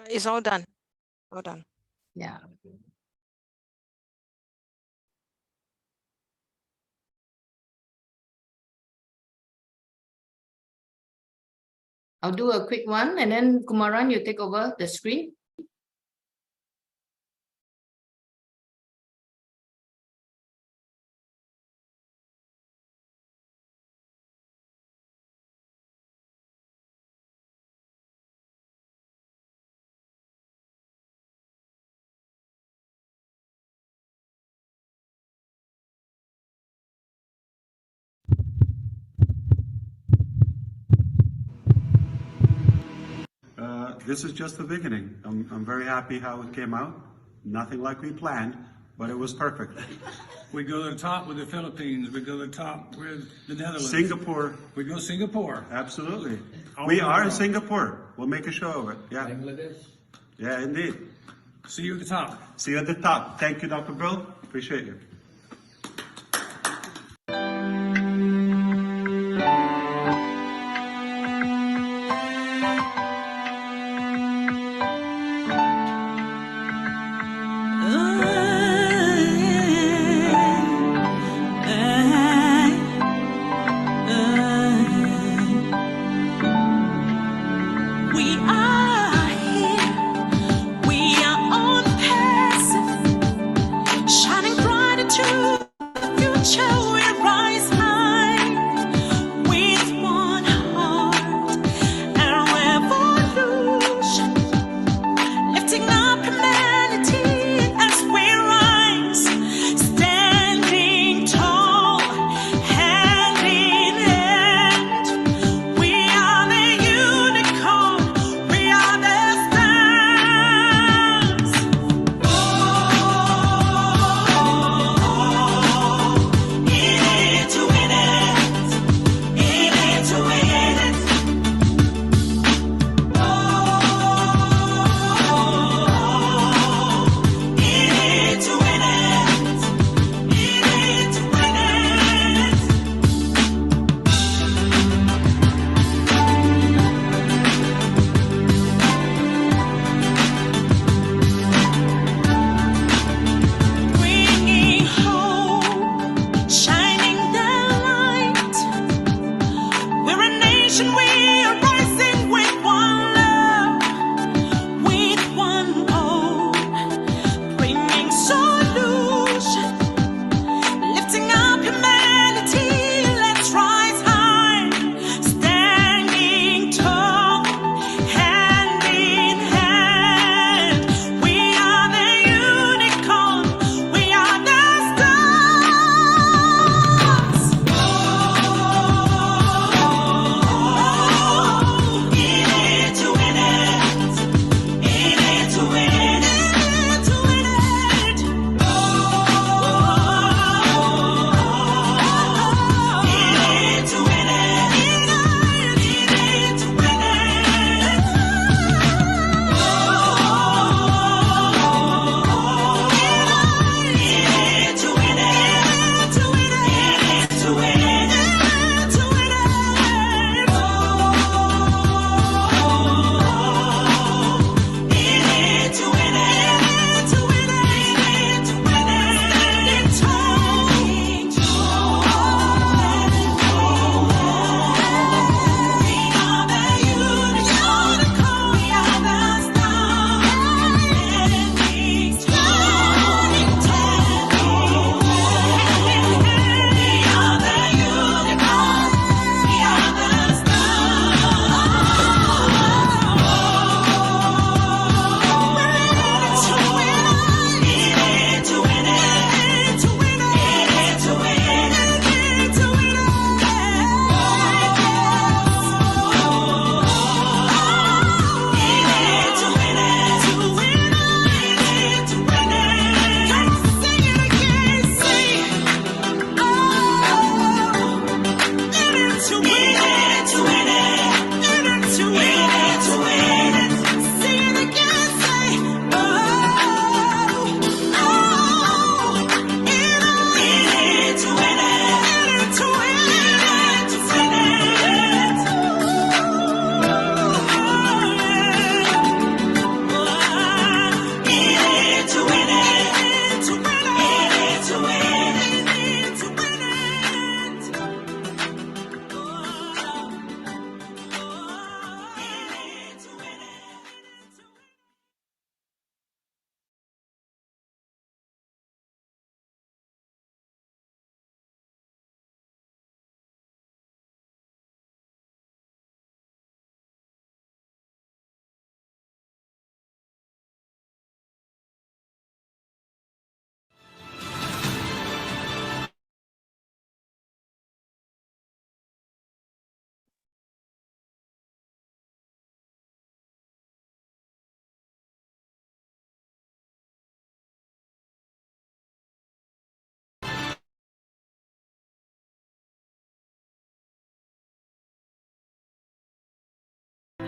It's all done. All done. Yeah. I'll do a quick one, and then Kumaran, you take over the screen. This is just the beginning. I'm very happy how it came out. Nothing like we planned, but it was perfect. We go to the top with the Philippines. We go to the top with the Netherlands. Singapore. We go Singapore. Absolutely. We are in Singapore. We'll make a show of it. Yeah. Bangladesh. Yeah, indeed. See you at the top. See you at the top. Thank you, Dr. Bill. Appreciate you. We are here, we are on passive, shining bright.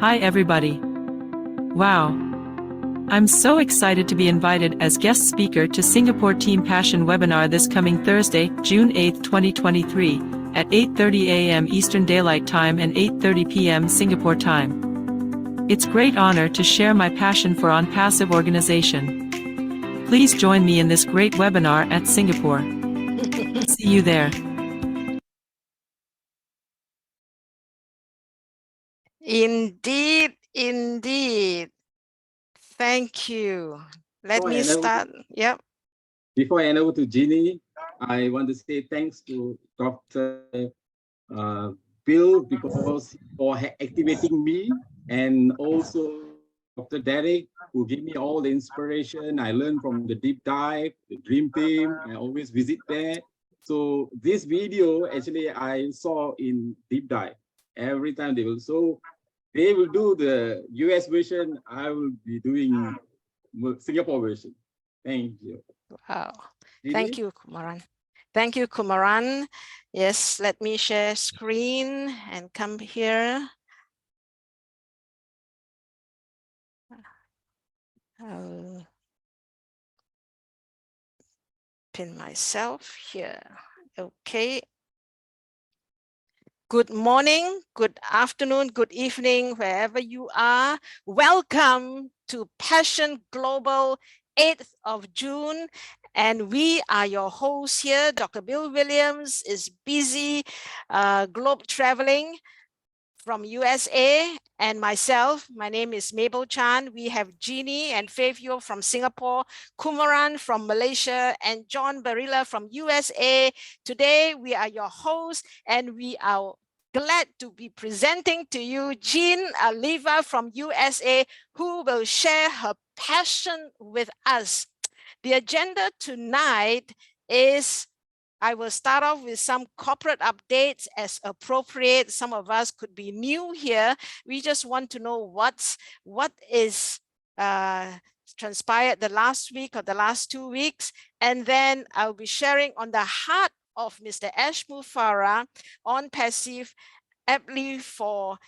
Hi everybody. Wow. I'm so excited to be invited as guest speaker to Singapore Team Passion webinar this coming Thursday, June 8, 2023, at 8:30 a.m. Eastern Daylight Time and 8:30 p.m. Singapore time. It's great honor to share my passion for ONPASSIVE organization. Please join me in this great webinar at Singapore. See you there. Indeed, indeed. Thank you. Let me start. Yep. Before I hand over to Jeanne, I want to say thanks to Dr. Bill for activating me, and also Dr. Derek, who gave me all the inspiration. I learned from the deep dive, the dream team. I always visit there. So this video, actually, I saw in deep dive. Every time they will do the US version. I will be doing Singapore version. Thank you. Wow. Thank you, Kumaran. Thank you, Kumaran. Yes, let me share screen and come here. I'll pin myself here. Okay. Good morning, good afternoon, good evening, wherever you are. Welcome to Passion Global 8th of June. And we are your hosts here. Dr. Bill Williams is busy globe traveling from USA, and myself, my name is Mabel Chan. We have Jeanne and Fabio from Singapore, Kumaran from Malaysia, and John Barilla from USA. Today, we are your hosts, and we are glad to be presenting to you Jeanne Alleva from USA, who will share her passion with us. The agenda tonight is I will start off with some corporate updates as appropriate. Some of us could be new here. We just want to know what is transpired the last week or the last 2 weeks. And then I'll be sharing on the heart of Mr. Ash Mufarah ONPASSIVE, aptly for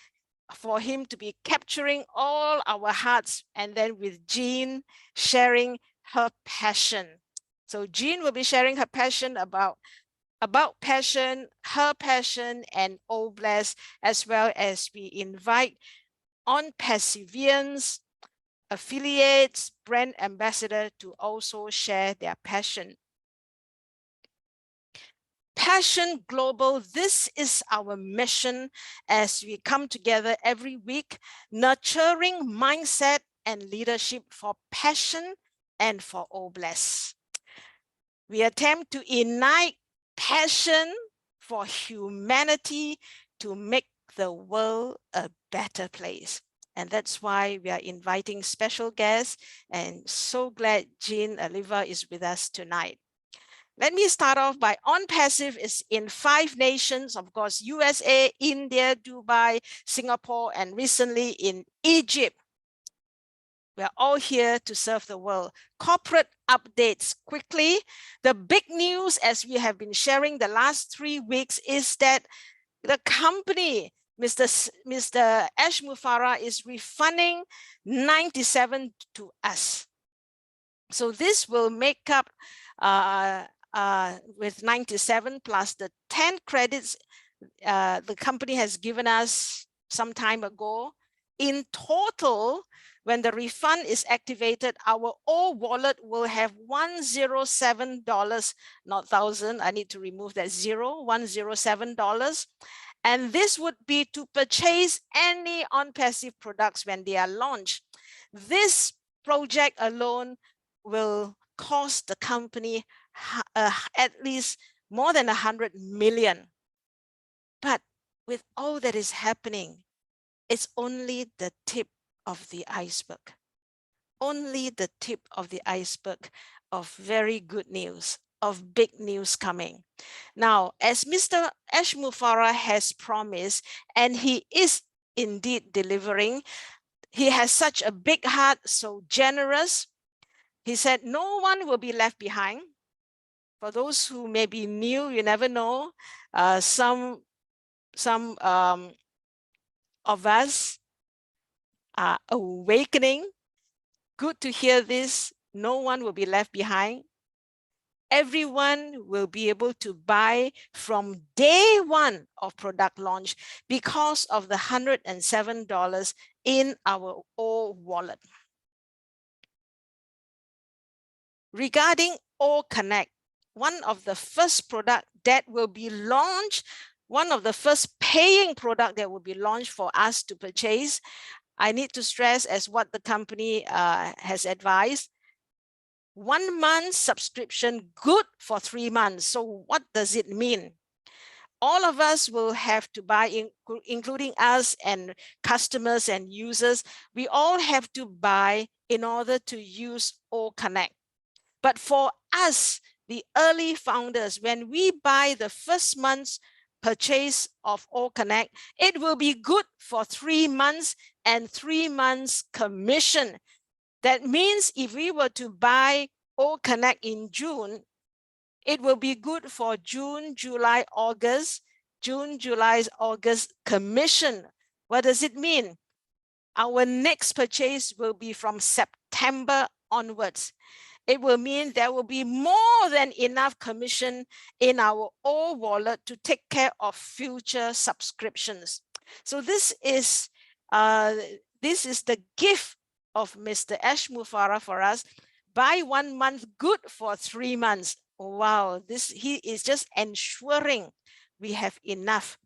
him to be capturing all our hearts, and then with Jeanne sharing her passion. So Jeanne will be sharing her passion about passion, her passion, and OBLESS, as well as we invite ONPASSIVians, affiliates, brand ambassador to also share their passion. Passion Global, this is our mission as we come together every week, nurturing mindset and leadership for passion and for OBLESS. We attempt to ignite passion for humanity to make the world a better place. And that's why we are inviting special guests, and so glad Jeanne Alleva is with us tonight. Let me start off by ONPASSIVE is in 5 nations, of course, USA, India, Dubai, Singapore, and recently in Egypt. We're all here to serve the world. Corporate updates quickly. The big news, as we have been sharing the last 3 weeks, is that the company, Mr. Ash Mufarah, is refunding 97 to us. So this will make up with 97 plus the 10 credits the company has given us some time ago. In total, when the refund is activated, our old wallet will have $107, not thousand. I need to remove that zero, $107. And this would be to purchase any ONPASSIVE products when they are launched. This project alone will cost the company at least more than 100 million. But with all that is happening, it's only the tip of the iceberg. Only the tip of the iceberg of very good news, of big news coming. Now, as Mr. Ash Mufarah has promised, and he is indeed delivering, he has such a big heart, so generous. He said, no one will be left behind. For those who may be new, you never know. Some of us are awakening. Good to hear this. No one will be left behind. Everyone will be able to buy from day one of product launch because of the $107 in our O wallet. Regarding O Connect, one of the first product that will be launched, one of the first paying product that will be launched for us to purchase, I need to stress as what the company has advised, 1 month subscription, good for 3 months. So what does it mean? All of us will have to buy, including us and customers and users. We all have to buy in order to use O Connect. But for us, the early founders, when we buy the first month's purchase of O Connect, it will be good for 3 months and 3 months commission. That means if we were to buy O Connect in June, it will be good for June, July, August, June, July, August commission. What does it mean? Our next purchase will be from September onwards. It will mean there will be more than enough commission in our old wallet to take care of future subscriptions. So this is the gift of Mr. Ash Mufarah for us. Buy 1 month, good for 3 months. Wow, he is just ensuring we have enough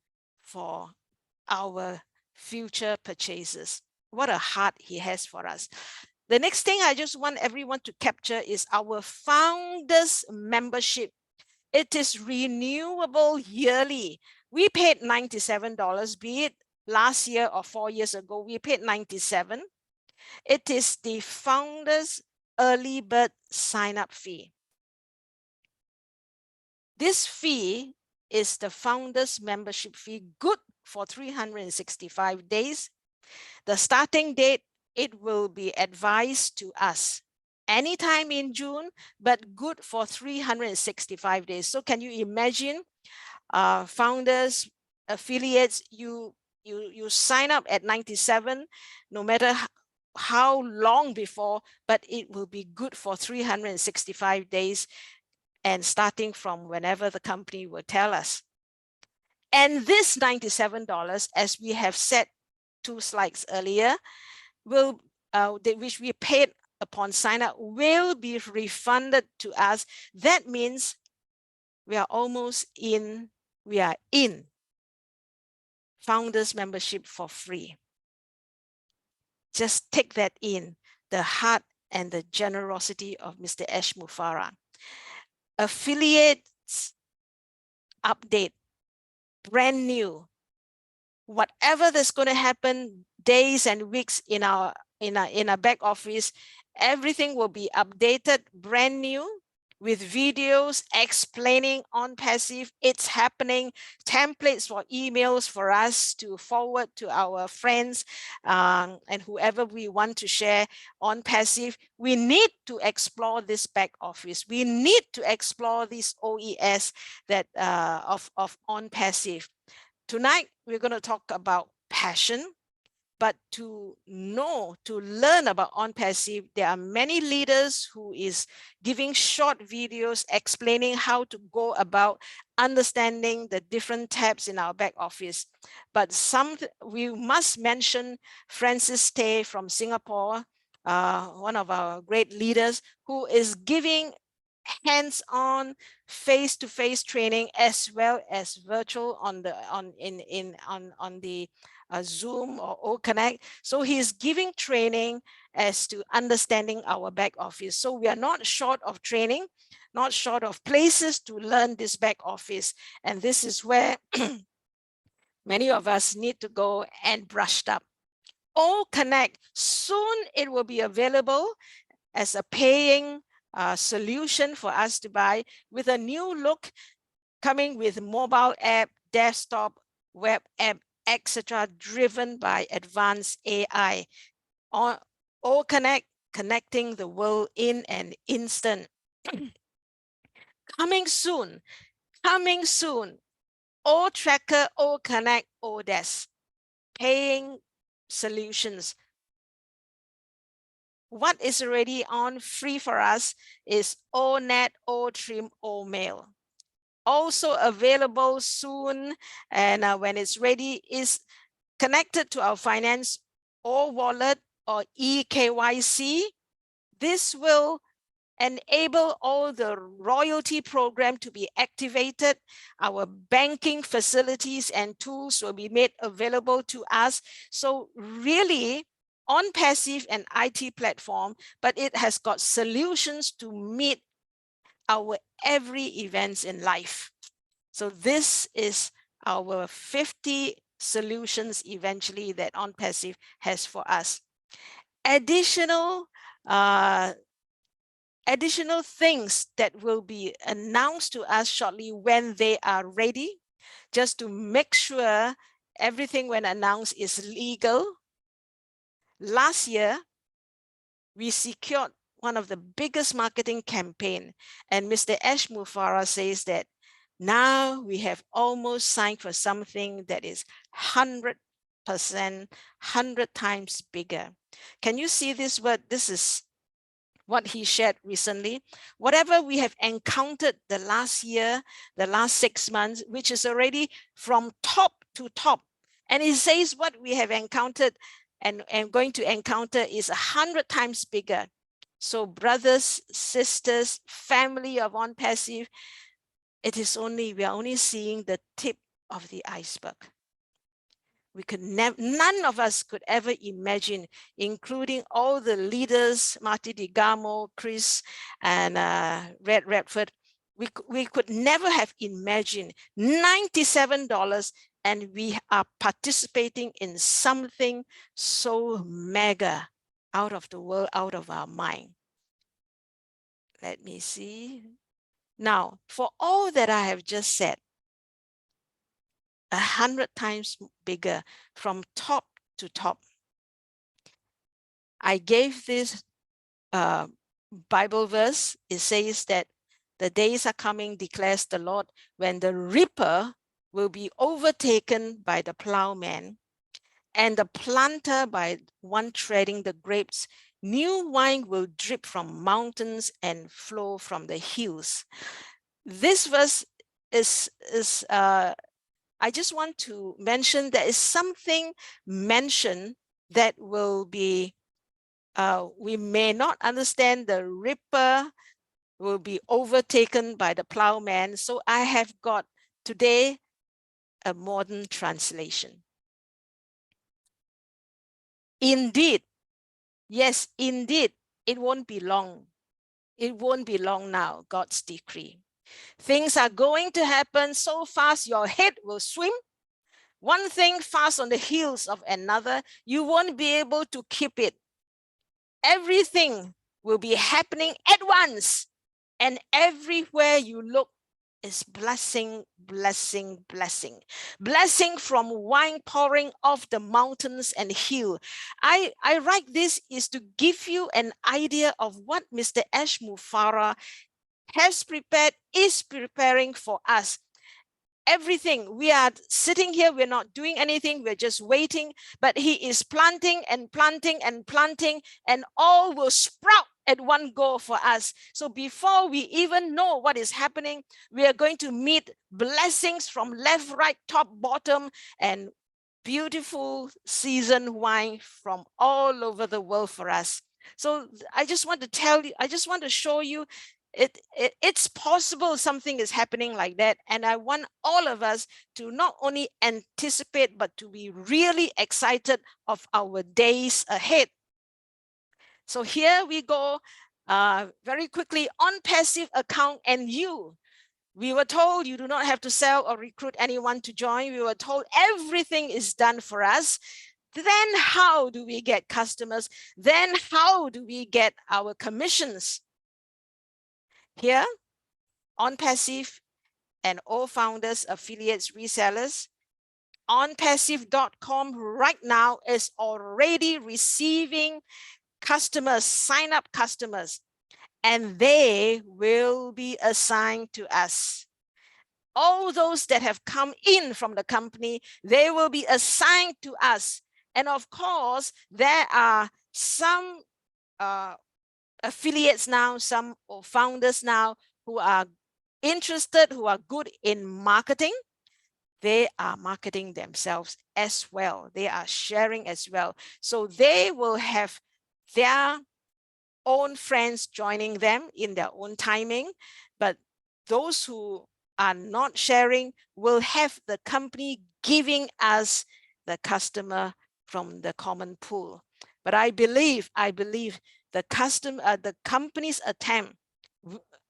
for our future purchases. What a heart he has for us. The next thing I just want everyone to capture is our founders membership. It is renewable yearly. We paid $97, be it last year or 4 years ago, we paid $97. It is the founders early bird sign-up fee. This fee is the founders membership fee, good for 365 days. The starting date, it will be advised to us anytime in June, but good for 365 days. So can you imagine, founders, affiliates, you sign up at 97, no matter how long before, but it will be good for 365 days and starting from whenever the company will tell us. And this $97, as we have said 2 slides earlier, will which we paid upon sign up, will be refunded to us. That means we are in founders membership for free. Just take that in, the heart and the generosity of Mr. Ash Mufarah. Affiliates update, brand new. Whatever that's going to happen days and weeks in our back office, everything will be updated, brand new, with videos explaining ONPASSIVE. It's happening, templates for emails for us to forward to our friends and whoever we want to share ONPASSIVE. We need to explore this back office. We need to explore this OES that of ONPASSIVE. Tonight, we're going to talk about passion, but to learn about ONPASSIVE, there are many leaders who is giving short videos explaining how to go about understanding the different tabs in our back office. But we must mention Francis Tay from Singapore, one of our great leaders, who is giving hands-on, face-to-face training as well as virtual on the Zoom or O Connect. So he's giving training as to understanding our back office. So we are not short of training, not short of places to learn this back office. And this is where many of us need to go and brush up. O Connect, soon it will be available as a paying solution for us to buy, with a new look, coming with mobile app, desktop, web app, etc., driven by advanced AI. O Connect, connecting the world in an instant. Coming soon. O Tracker, O Connect, O Desk, paying solutions What is already on free for us is Onet Otrim Omail. Also available soon, and when it's ready, is connected to our finance or wallet or eKYC. This will enable all the royalty program to be activated. Our banking facilities and tools will be made available to us. So really, ONPASSIVE an IT platform, but it has got solutions to meet our every events in life. So this is our 50 solutions eventually that ONPASSIVE has for us. Additional things that will be announced to us shortly when they are ready, just to make sure everything when announced is legal. Last year, we secured one of the biggest marketing campaign, and Mr. Ash Mufara says that now we have almost signed for something that is 100%, 100 times bigger. Can you see this word? This is what he shared recently. Whatever we have encountered the last year, the last 6 months, which is already from top to top. And he says what we have encountered and going to encounter is 100 times bigger. So brothers, sisters, family of ONPASSIVE, we are only seeing the tip of the iceberg. We could none of us could ever imagine, including all the leaders, Marty DeGamo, Chris, and Red Redford. We could never have imagined $97, and we are participating in something so mega, out of the world, out of our mind. Let me see. Now, for all that I have just said, 100 times bigger from top to top. I gave this Bible verse. It says that the days are coming, declares the Lord, when the reaper will be overtaken by the plowman and the planter by one treading the grapes. New wine will drip from mountains and flow from the hills. This verse is I just want to mention there is something mentioned that will be, we may not understand. The reaper will be overtaken by the plowman. So I have got today a modern translation. Indeed, yes, indeed, it won't be long. It won't be long now, God's decree. Things are going to happen so fast, your head will swim. One thing fast on the heels of another, you won't be able to keep it. Everything will be happening at once, and everywhere you look is blessing, blessing, blessing. Blessing from wine pouring off the mountains and hill. I write this is to give you an idea of what Mr. Ash Mufara has prepared, is preparing for us. Everything, we are sitting here, we're not doing anything, we're just waiting, but he is planting and planting and planting, and all will sprout at one go for us. So before we even know what is happening, we are going to meet blessings from left, right, top, bottom, and beautiful seasoned wine from all over the world for us. So I just want to tell you, I just want to show you it's possible something is happening like that. And I want all of us to not only anticipate, but to be really excited of our days ahead. So here we go very quickly. ONPASSIVE account and you. We were told you do not have to sell or recruit anyone to join. We were told everything is done for us. Then how do we get customers? Then how do we get our commissions? Here, ONPASSIVE and all founders, affiliates, resellers, ONPASSIVE.com right now is already receiving customers, sign up customers, and they will be assigned to us. All those that have come in from the company, they will be assigned to us. And of course, there are some affiliates now, some founders now who are interested, who are good in marketing. They are marketing themselves as well. They are sharing as well. So they will have their own friends joining them in their own timing. But those who are not sharing will have the company giving us the customer from the common pool. But I believe the company's attempt,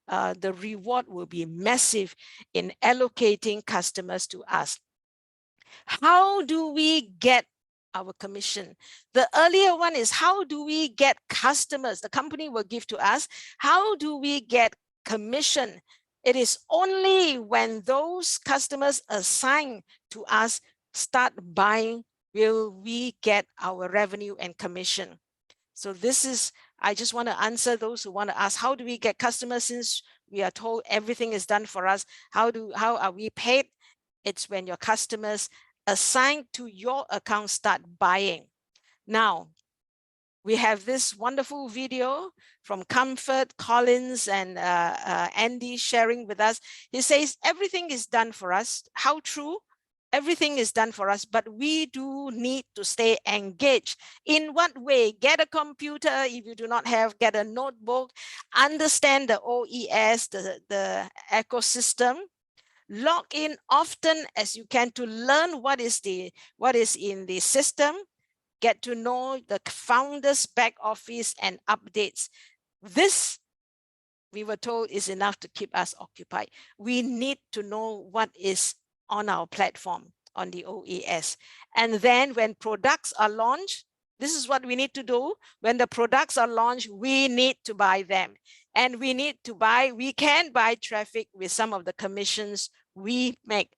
the reward will be massive in allocating customers to us. How do we get our commission? The earlier one is, how do we get customers? The company will give to us. How do we get commission? It is only when those customers assigned to us start buying will we get our revenue and commission. So this is, I just want to answer those who want to ask, how do we get customers since we are told everything is done for us? How are we paid? It's when your customers assigned to your account start buying. Now, we have this wonderful video from Comfort, Collins, and Andy sharing with us. He says, everything is done for us. How true? Everything is done for us, but we do need to stay engaged. In what way? Get a computer if you do not have, get a notebook, understand the OES, the ecosystem, log in often as you can to learn what is in the system, get to know the founder's back office and updates. This, we were told, is enough to keep us occupied. We need to know what is on our platform, on the OES. And then when products are launched, this is what we need to do. When the products are launched, we need to buy them. And we can buy traffic with some of the commissions we make.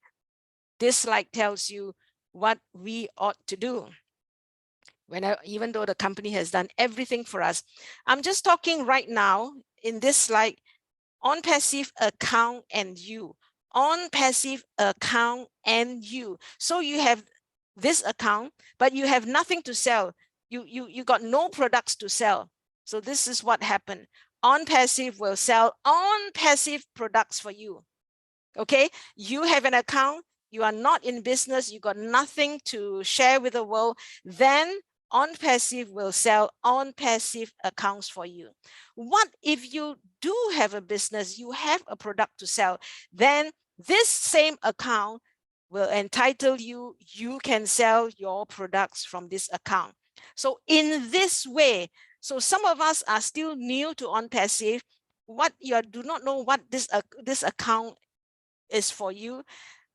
This slide tells you what we ought to do. Even though the company has done everything for us. I'm just talking right now in this slide, ONPASSIVE account and you. ONPASSIVE account and you. So you have this account, but you have nothing to sell. You got no products to sell. So this is what happened. ONPASSIVE will sell ONPASSIVE products for you. Okay, you have an account, you are not in business, you got nothing to share with the world, then ONPASSIVE will sell ONPASSIVE accounts for you. What if you do have a business, you have a product to sell, then this same account will entitle you, you can sell your products from this account. So in this way, so some of us are still new to ONPASSIVE, what you do not know what this account is for you.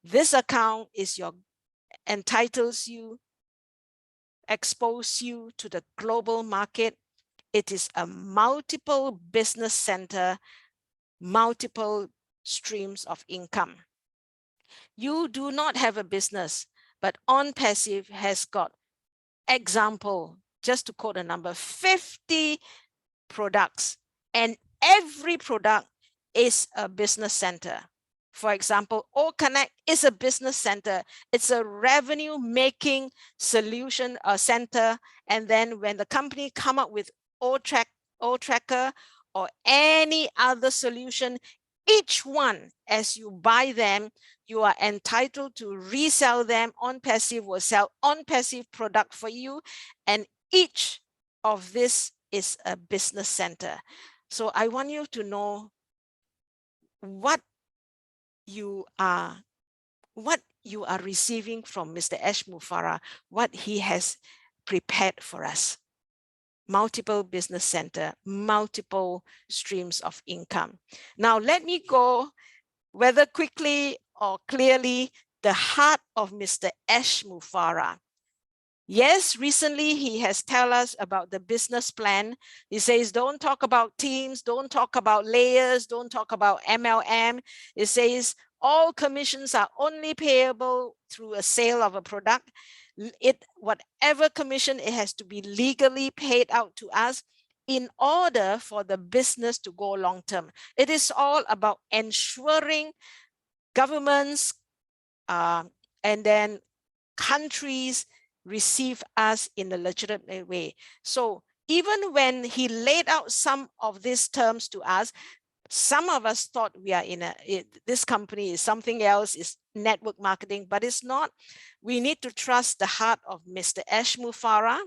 This account is entitles you, expose you to the global market. It is a multiple business center, multiple streams of income. You do not have a business, but ONPASSIVE has got, example, just to quote a number, 50 products, and every product is a business center. For example, OConnect is a business center. It's a revenue making solution center. And then when the company come up with O-Tracker or any other solution, each one, as you buy them, you are entitled to resell them. ONPASSIVE will sell ONPASSIVE product for you. And each of this is a business center. So I want you to know what you are receiving from Mr. Ash Mufareh, what he has prepared for us. Multiple business center, multiple streams of income. Now let me go, whether quickly or clearly, the heart of Mr. Ash Mufareh. Yes, recently he has told us about the business plan. He says, don't talk about teams, don't talk about layers, don't talk about MLM. It says all commissions are only payable through a sale of a product. Whatever commission, it has to be legally paid out to us in order for the business to go long term. It is all about ensuring governments and then countries receive us in a legitimate way. So even when he laid out some of these terms to us, some of us thought we are this company is something else, is network marketing, but it's not. We need to trust the heart of Mr. Ashmufara,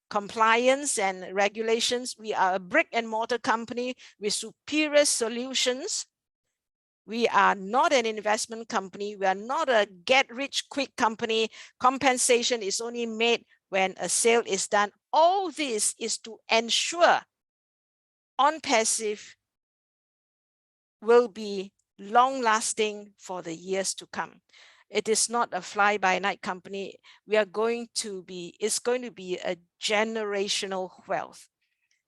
compliance and regulations. We are a brick and mortar company with superior solutions. We are not an investment company. We are not a get rich quick company. Compensation is only made when a sale is done. All this is to ensure ONPASSIVE will be long lasting for the years to come. It is not a fly by night company. We are going to be, it's going to be a generational wealth.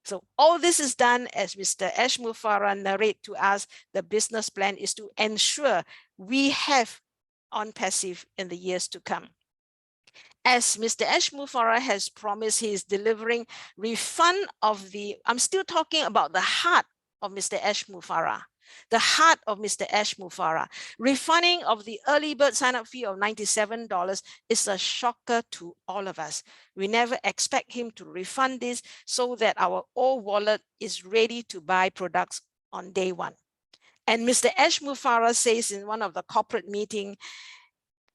So all this is done, as Mr. Ashmufara narrate to us, the business plan is to ensure we have ONPASSIVE in the years to come. As Mr. Ashmufara has promised, he is delivering refund of the, I'm still talking about the heart of Mr. Ashmufara. The heart of Mr. Ashmufara. Refunding of the early bird sign-up fee of $97 is a shocker to all of us. We never expect him to refund this so that our old wallet is ready to buy products on day one. And Mr. Ashmufara says in one of the corporate meetings,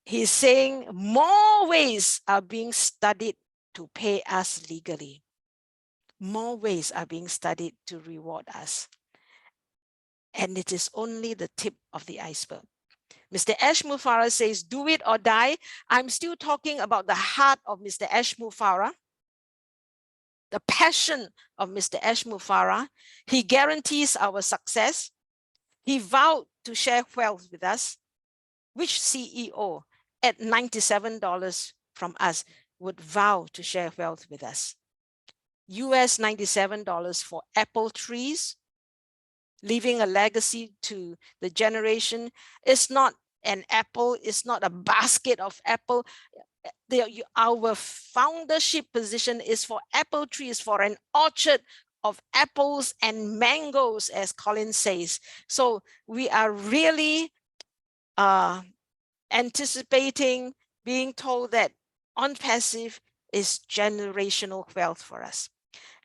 he's saying more ways are being studied to pay us legally. More ways are being studied to reward us. And it is only the tip of the iceberg. Mr. Ashmufara says, do it or die. I'm still talking about the heart of Mr. Ashmufara, the passion of Mr. Ashmufara. He guarantees our success. He vowed to share wealth with us. Which CEO at $97 from us would vow to share wealth with us? US $97 for apple trees, leaving a legacy to the generation. It's not an apple, it's not a basket of apple. Our foundership position is for apple trees, for an orchard of apples and mangoes, as Colin says. So we are really anticipating being told that ONPASSIVE is generational wealth for us.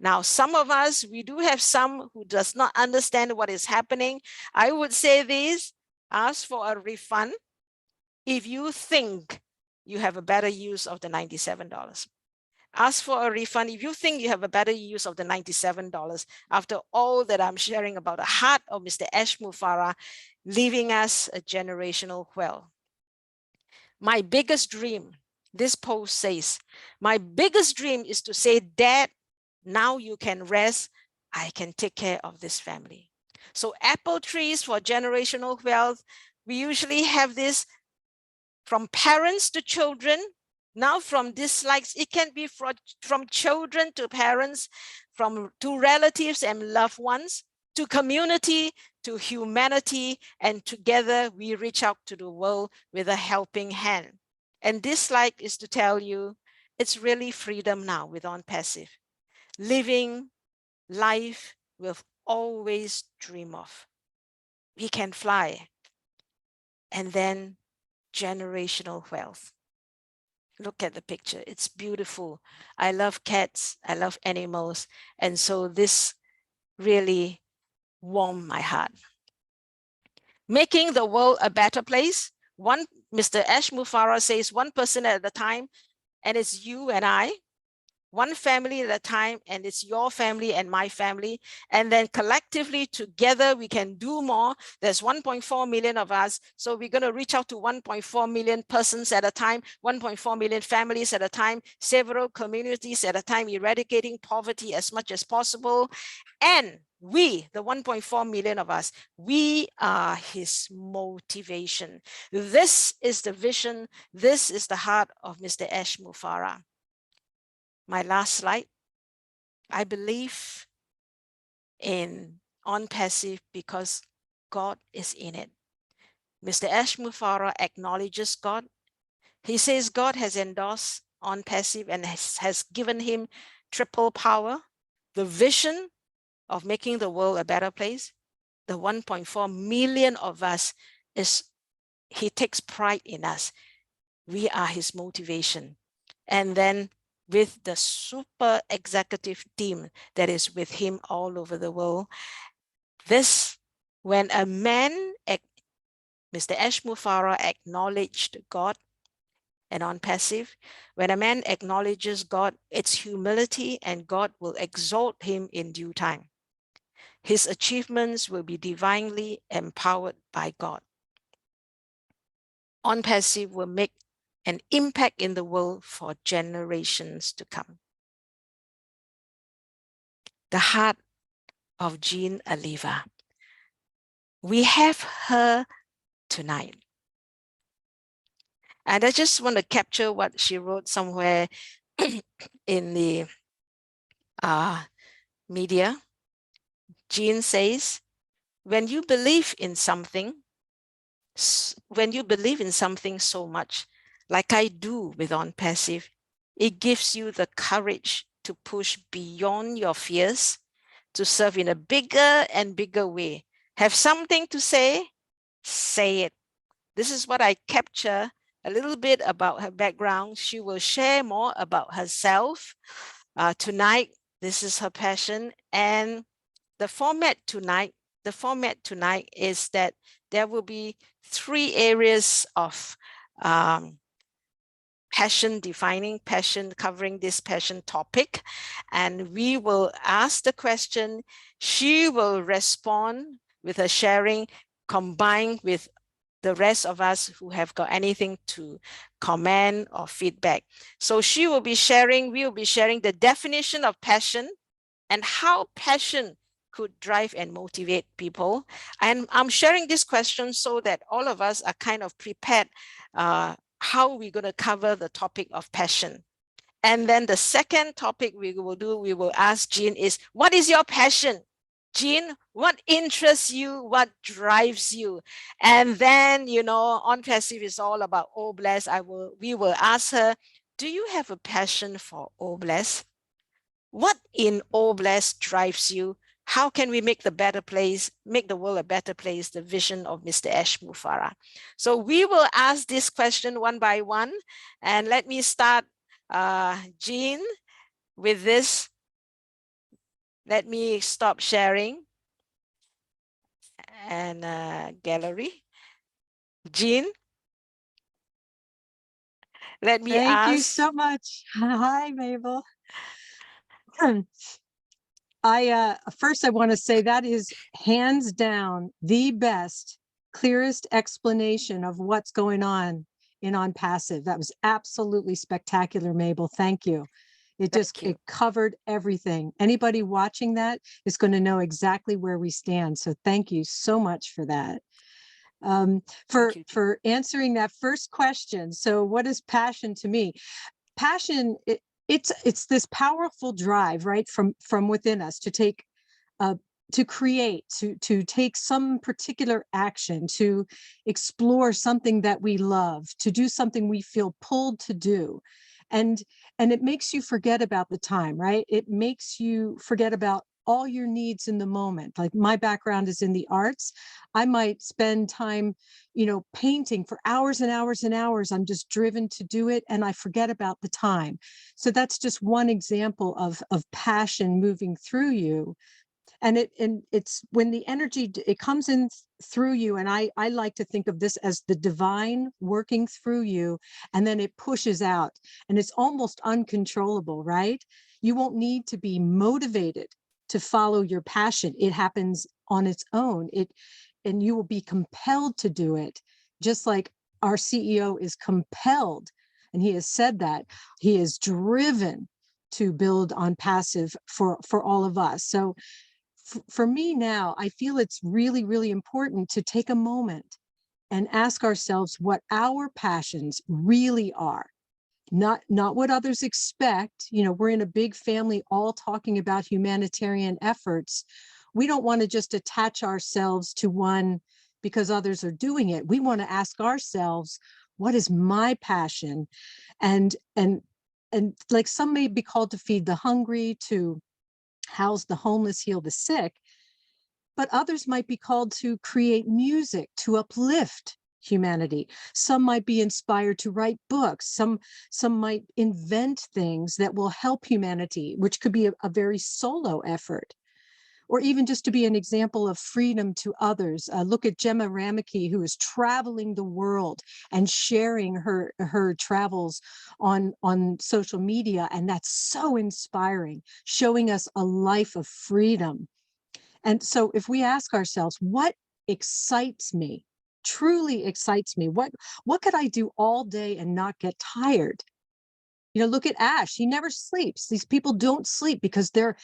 Now, some of us, we do have some who does not understand what is happening. I would say this, ask for a refund if you think you have a better use of the $97. Ask for a refund if you think you have a better use of the $97 after all that I'm sharing about the heart of Mr. Ashmufara, leaving us a generational wealth. My biggest dream, this post says, my biggest dream is to say, Dad, now you can rest. I can take care of this family. So apple trees for generational wealth. We usually have this from parents to children. Now from dislikes, it can be from children to parents, to relatives and loved ones, to community, to humanity, and together we reach out to the world with a helping hand. And dislike is to tell you, it's really freedom now with ONPASSIVE. Living life we'll always dream of. We can fly. And then generational wealth. Look at the picture. It's beautiful. I love cats. I love animals. And so this really warmed my heart. Making the world a better place. Mr. Ashmufara says 1% at a time, and it's you and I. One family at a time, and it's your family and my family. And then collectively together, we can do more. There's 1.4 million of us. So we're going to reach out to 1.4 million persons at a time, 1.4 million families at a time, several communities at a time, eradicating poverty as much as possible. And we, the 1.4 million of us, we are his motivation. This is the vision. This is the heart of Mr. Ashmufara. My last slide. I believe in ONPASSIVE because God is in it. Mr. Ashmufara acknowledges God. He says God has endorsed ONPASSIVE and has given him triple power, the vision of making the world a better place. The 1.4 million of us, he takes pride in us. We are his motivation. And then with the super executive team that is with him all over the world. This, when a man, Mr. Ashmufara, acknowledged God and ONPASSIVE, when a man acknowledges God, it's humility, and God will exalt him in due time. His achievements will be divinely empowered by God. ONPASSIVE will make an impact in the world for generations to come. The heart of Jeanne Alleva. We have her tonight. And I just want to capture what she wrote somewhere in the media. Jeanne says, when you believe in something so much, like I do with ONPASSIVE, it gives you the courage to push beyond your fears, to serve in a bigger and bigger way. Have something to say? Say it. This is what I capture a little bit about her background. She will share more about herself tonight. This is her passion. And the format tonight is that there will be 3 areas of passion, defining passion, covering this passion topic. And we will ask the question, she will respond with her sharing, combined with the rest of us who have got anything to comment or feedback. So she will be sharing, we will be sharing the definition of passion and how passion could drive and motivate people. And I'm sharing this question so that all of us are kind of prepared how we're going to cover the topic of passion. And then the second topic we will ask Jeanne is, what is your passion? Jeanne, what interests you? What drives you? And then, you know, ONPASSIVE is all about OBLESS. We will ask her, do you have a passion for OBLESS? What in OBLESS drives you? How can we make the world a better place, the vision of Mr. Ashmufara? So we will ask this question one by one. And let me start, Jeanne, with this. Let me stop sharing and gallery. Jeanne, let me ask. Thank you so much. Hi, Mabel. First I want to say that is hands down the best, clearest explanation of what's going on in ONPASSIVE. That was absolutely spectacular, Mabel. Thank you. It covered everything. Anybody watching that is going to know exactly where we stand. So thank you so much for that. For answering that first question. So what is passion to me? Passion, it's this powerful drive, right, from within us to take to create, to take some particular action, to explore something that we love, to do something we feel pulled to do. And it makes you forget about the time, right? It makes you forget about all your needs in the moment. Like my background is in the arts. I might spend time, you know, painting for hours and hours and hours. I'm just driven to do it and I forget about the time. So that's just one example of passion moving through you. And it's when the energy, it comes in through you. And I like to think of this as the divine working through you, and then it pushes out and it's almost uncontrollable, right? You won't need to be motivated to follow your passion. It happens on its own. And you will be compelled to do it, just like our CEO is compelled. And he has said that he is driven to build ONPASSIVE for all of us. So for me now, I feel it's really, really important to take a moment and ask ourselves what our passions really are. Not what others expect. You know, we're in a big family all talking about humanitarian efforts. We don't want to just attach ourselves to one because others are doing it. We want to ask ourselves, what is my passion? And like some may be called to feed the hungry, to house the homeless, heal the sick, but others might be called to create music, to uplift, humanity. Some might be inspired to write books. Some might invent things that will help humanity, which could be a very solo effort, or even just to be an example of freedom to others. Look at Gemma Rameke, who is traveling the world and sharing her travels on social media. And that's so inspiring, showing us a life of freedom. And so if we ask ourselves, what excites me, truly excites me? What could I do all day and not get tired? You know, look at Ash. He never sleeps. These people don't sleep because they're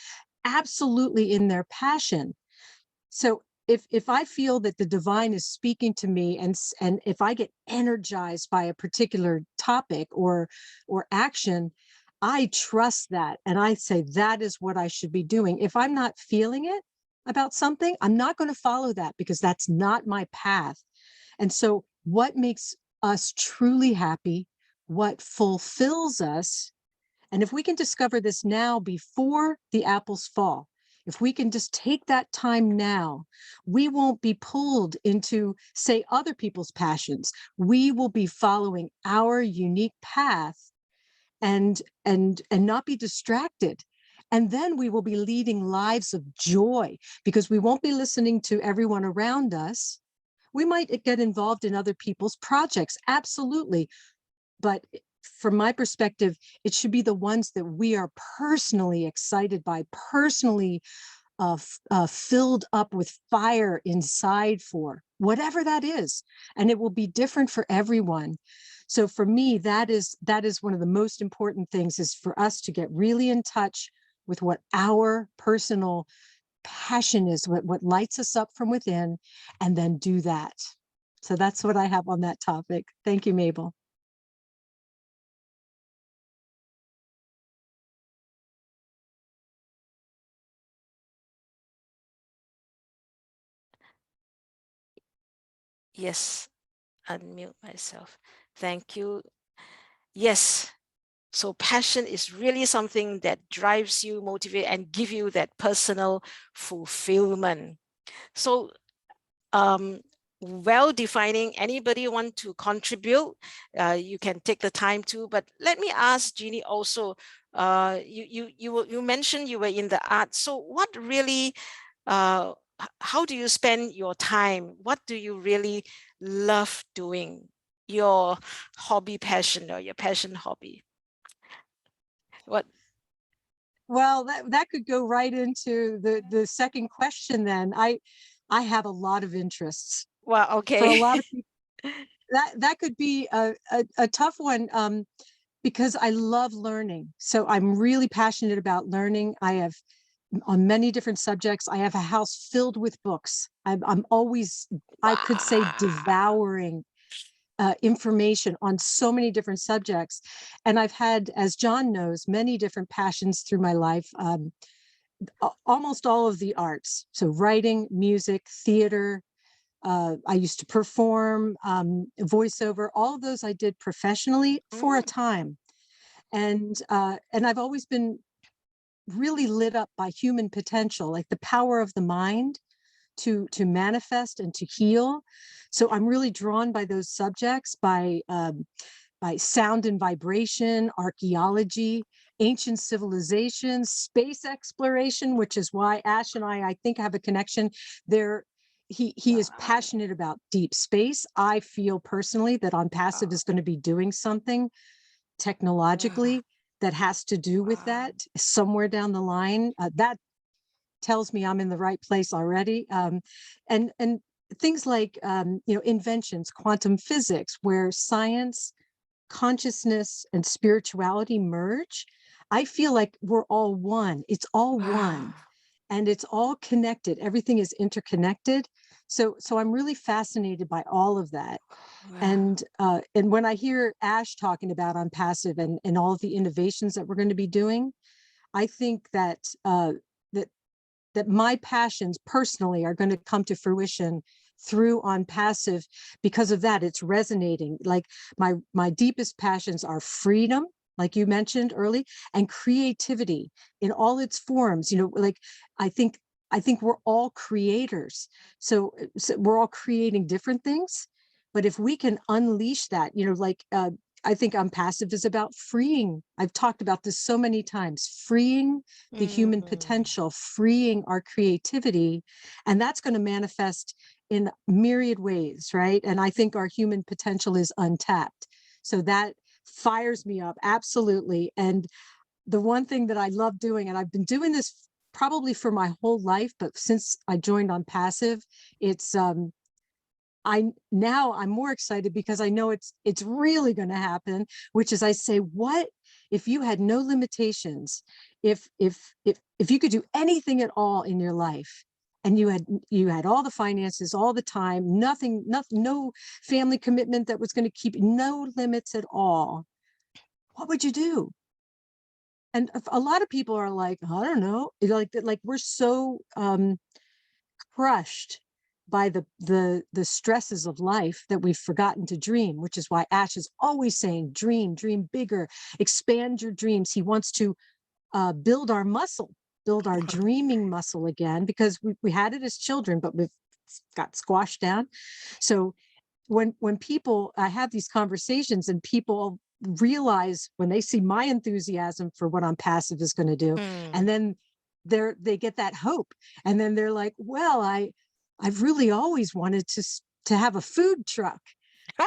absolutely in their passion. So if I feel that the divine is speaking to me, and if I get energized by a particular topic or action, I trust that, and I say that is what I should be doing. If I'm not feeling it about something, I'm not going to follow that, because that's not my path. And so what makes us truly happy, what fulfills us, and if we can discover this now before the apples fall, if we can just take that time now, we won't be pulled into, say, other people's passions. We will be following our unique path and not be distracted. And then we will be leading lives of joy, because we won't be listening to everyone around us. We might get involved in other people's projects, absolutely. But from my perspective, it should be the ones that we are personally excited by, personally filled up with fire inside for, whatever that is. And it will be different for everyone. So for me, that is one of the most important things, is for us to get really in touch with what our personal passion is, what lights us up from within, and then do that. So that's what I have on that topic. Thank you, Mabel. Yes, unmute myself. Thank you. Yes. So passion is really something that drives you, motivate, and give you that personal fulfillment. So well defining, anybody want to contribute, you can take the time to, but let me ask Jeanne also, you mentioned you were in the arts. So what really, how do you spend your time? What do you really love doing? Your hobby passion, or your passion hobby? What? Well, that could go right into the second question then. I have a lot of interests. Well, For a okay. lot of people, that could be a tough one, because I love learning. So I'm really passionate about learning. I have, on many different subjects, I have a house filled with books. I'm always, I could say, Wow. devouring information on so many different subjects. And I've had, as John knows, many different passions through my life, almost all of the arts. So writing, music, theater. I used to perform, voiceover, all of those I did professionally for a time. And I've always been really lit up by human potential, like the power of the mind to manifest and to heal. So I'm really drawn by those subjects, by sound and vibration, archaeology, ancient civilizations, space exploration, which is why Ash and I think, have a connection there. He is passionate about deep space. I feel personally that ONPASSIVE is going to be doing something technologically that has to do with that somewhere down the line. That tells me I'm in the right place already. And things like, inventions, quantum physics, where science, consciousness, and spirituality merge. I feel like we're all one. It's all one, and it's all connected. Everything is interconnected. So I'm really fascinated by all of that. And when I hear Ash talking about ONPASSIVE and all of the innovations that we're going to be doing, I think that that my passions personally are going to come to fruition through ONPASSIVE. Because of that, it's resonating. Like my deepest passions are freedom, like you mentioned early, and creativity in all its forms. Like I think we're all creators. So we're all creating different things, But if we can unleash that, like I think ONPASSIVE is about freeing. I've talked about this so many times, freeing the human potential, freeing our creativity. And that's going to manifest in myriad ways, right? And I think our human potential is untapped. So that fires me up, absolutely. And the one thing that I love doing, and I've been doing this probably for my whole life, but since I joined ONPASSIVE, it's I'm more excited because I know it's really going to happen, which is I say, what if you had no limitations? If you could do anything at all in your life, and you had all the finances, all the time, nothing, no family commitment that was going to keep, no limits at all, what would you do? And a lot of people are like, I don't know, like we're so crushed by the stresses of life that we've forgotten to dream, which is why Ash is always saying, dream bigger, expand your dreams. He wants to build our muscle, build our dreaming muscle again, because we had it as children, but we've got squashed down. So when people, I have these conversations and people realize when they see my enthusiasm for what ONPASSIVE is going to do, and then they get that hope, and then they're like, well, I've really always wanted to have a food truck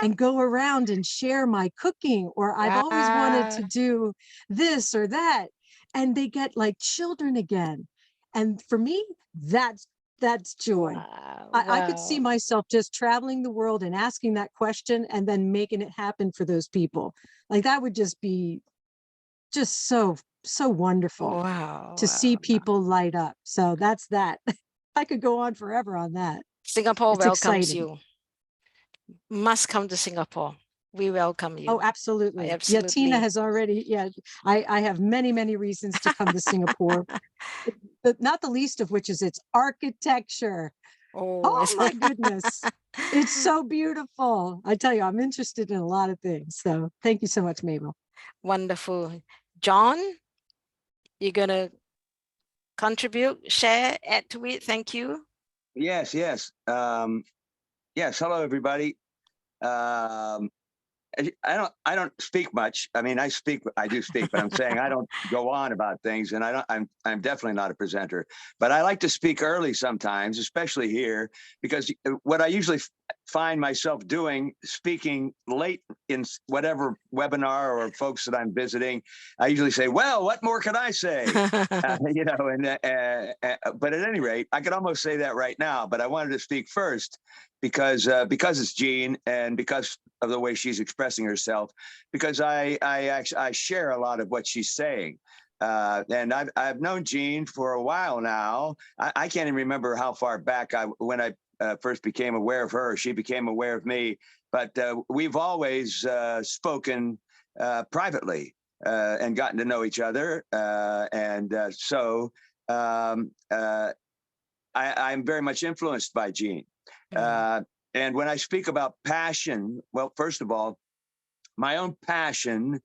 and go around and share my cooking, or I've always wanted to do this or that, and they get like children again. And for me, that's joy. I could see myself just traveling the world and asking that question and then making it happen for those people. Like that would just be just so wonderful to see people light up. So that's that. I could go on forever on that. Singapore It's welcomes exciting. you. Must come to Singapore. We welcome you. Oh, absolutely. Absolutely. Yeah, Tina has already, I have many reasons to come to Singapore, but not the least of which is its architecture. Oh my goodness. It's so beautiful. I tell you, I'm interested in a lot of things. So thank you so much, Mabel. Wonderful. John, you're going to contribute, share, add to it. Thank you. Yes. Yes. Hello, everybody. I don't speak much. I mean, I do speak, but I'm saying I don't go on about things, and I'm definitely not a presenter, but I like to speak early sometimes, especially here, because what I usually find myself doing, speaking late in whatever webinar or folks that I'm visiting, I usually say, well, what more can I say? But at any rate, I could almost say that right now, but I wanted to speak first because it's Jeanne, and because of the way she's expressing herself, because I share a lot of what she's saying. And I've known Jeanne for a while now. I can't even remember how far back when I first became aware of her, she became aware of me, but we've always spoken privately and gotten to know each other. So I'm very much influenced by Jeanne. And when I speak about passion, well, first of all, my own passion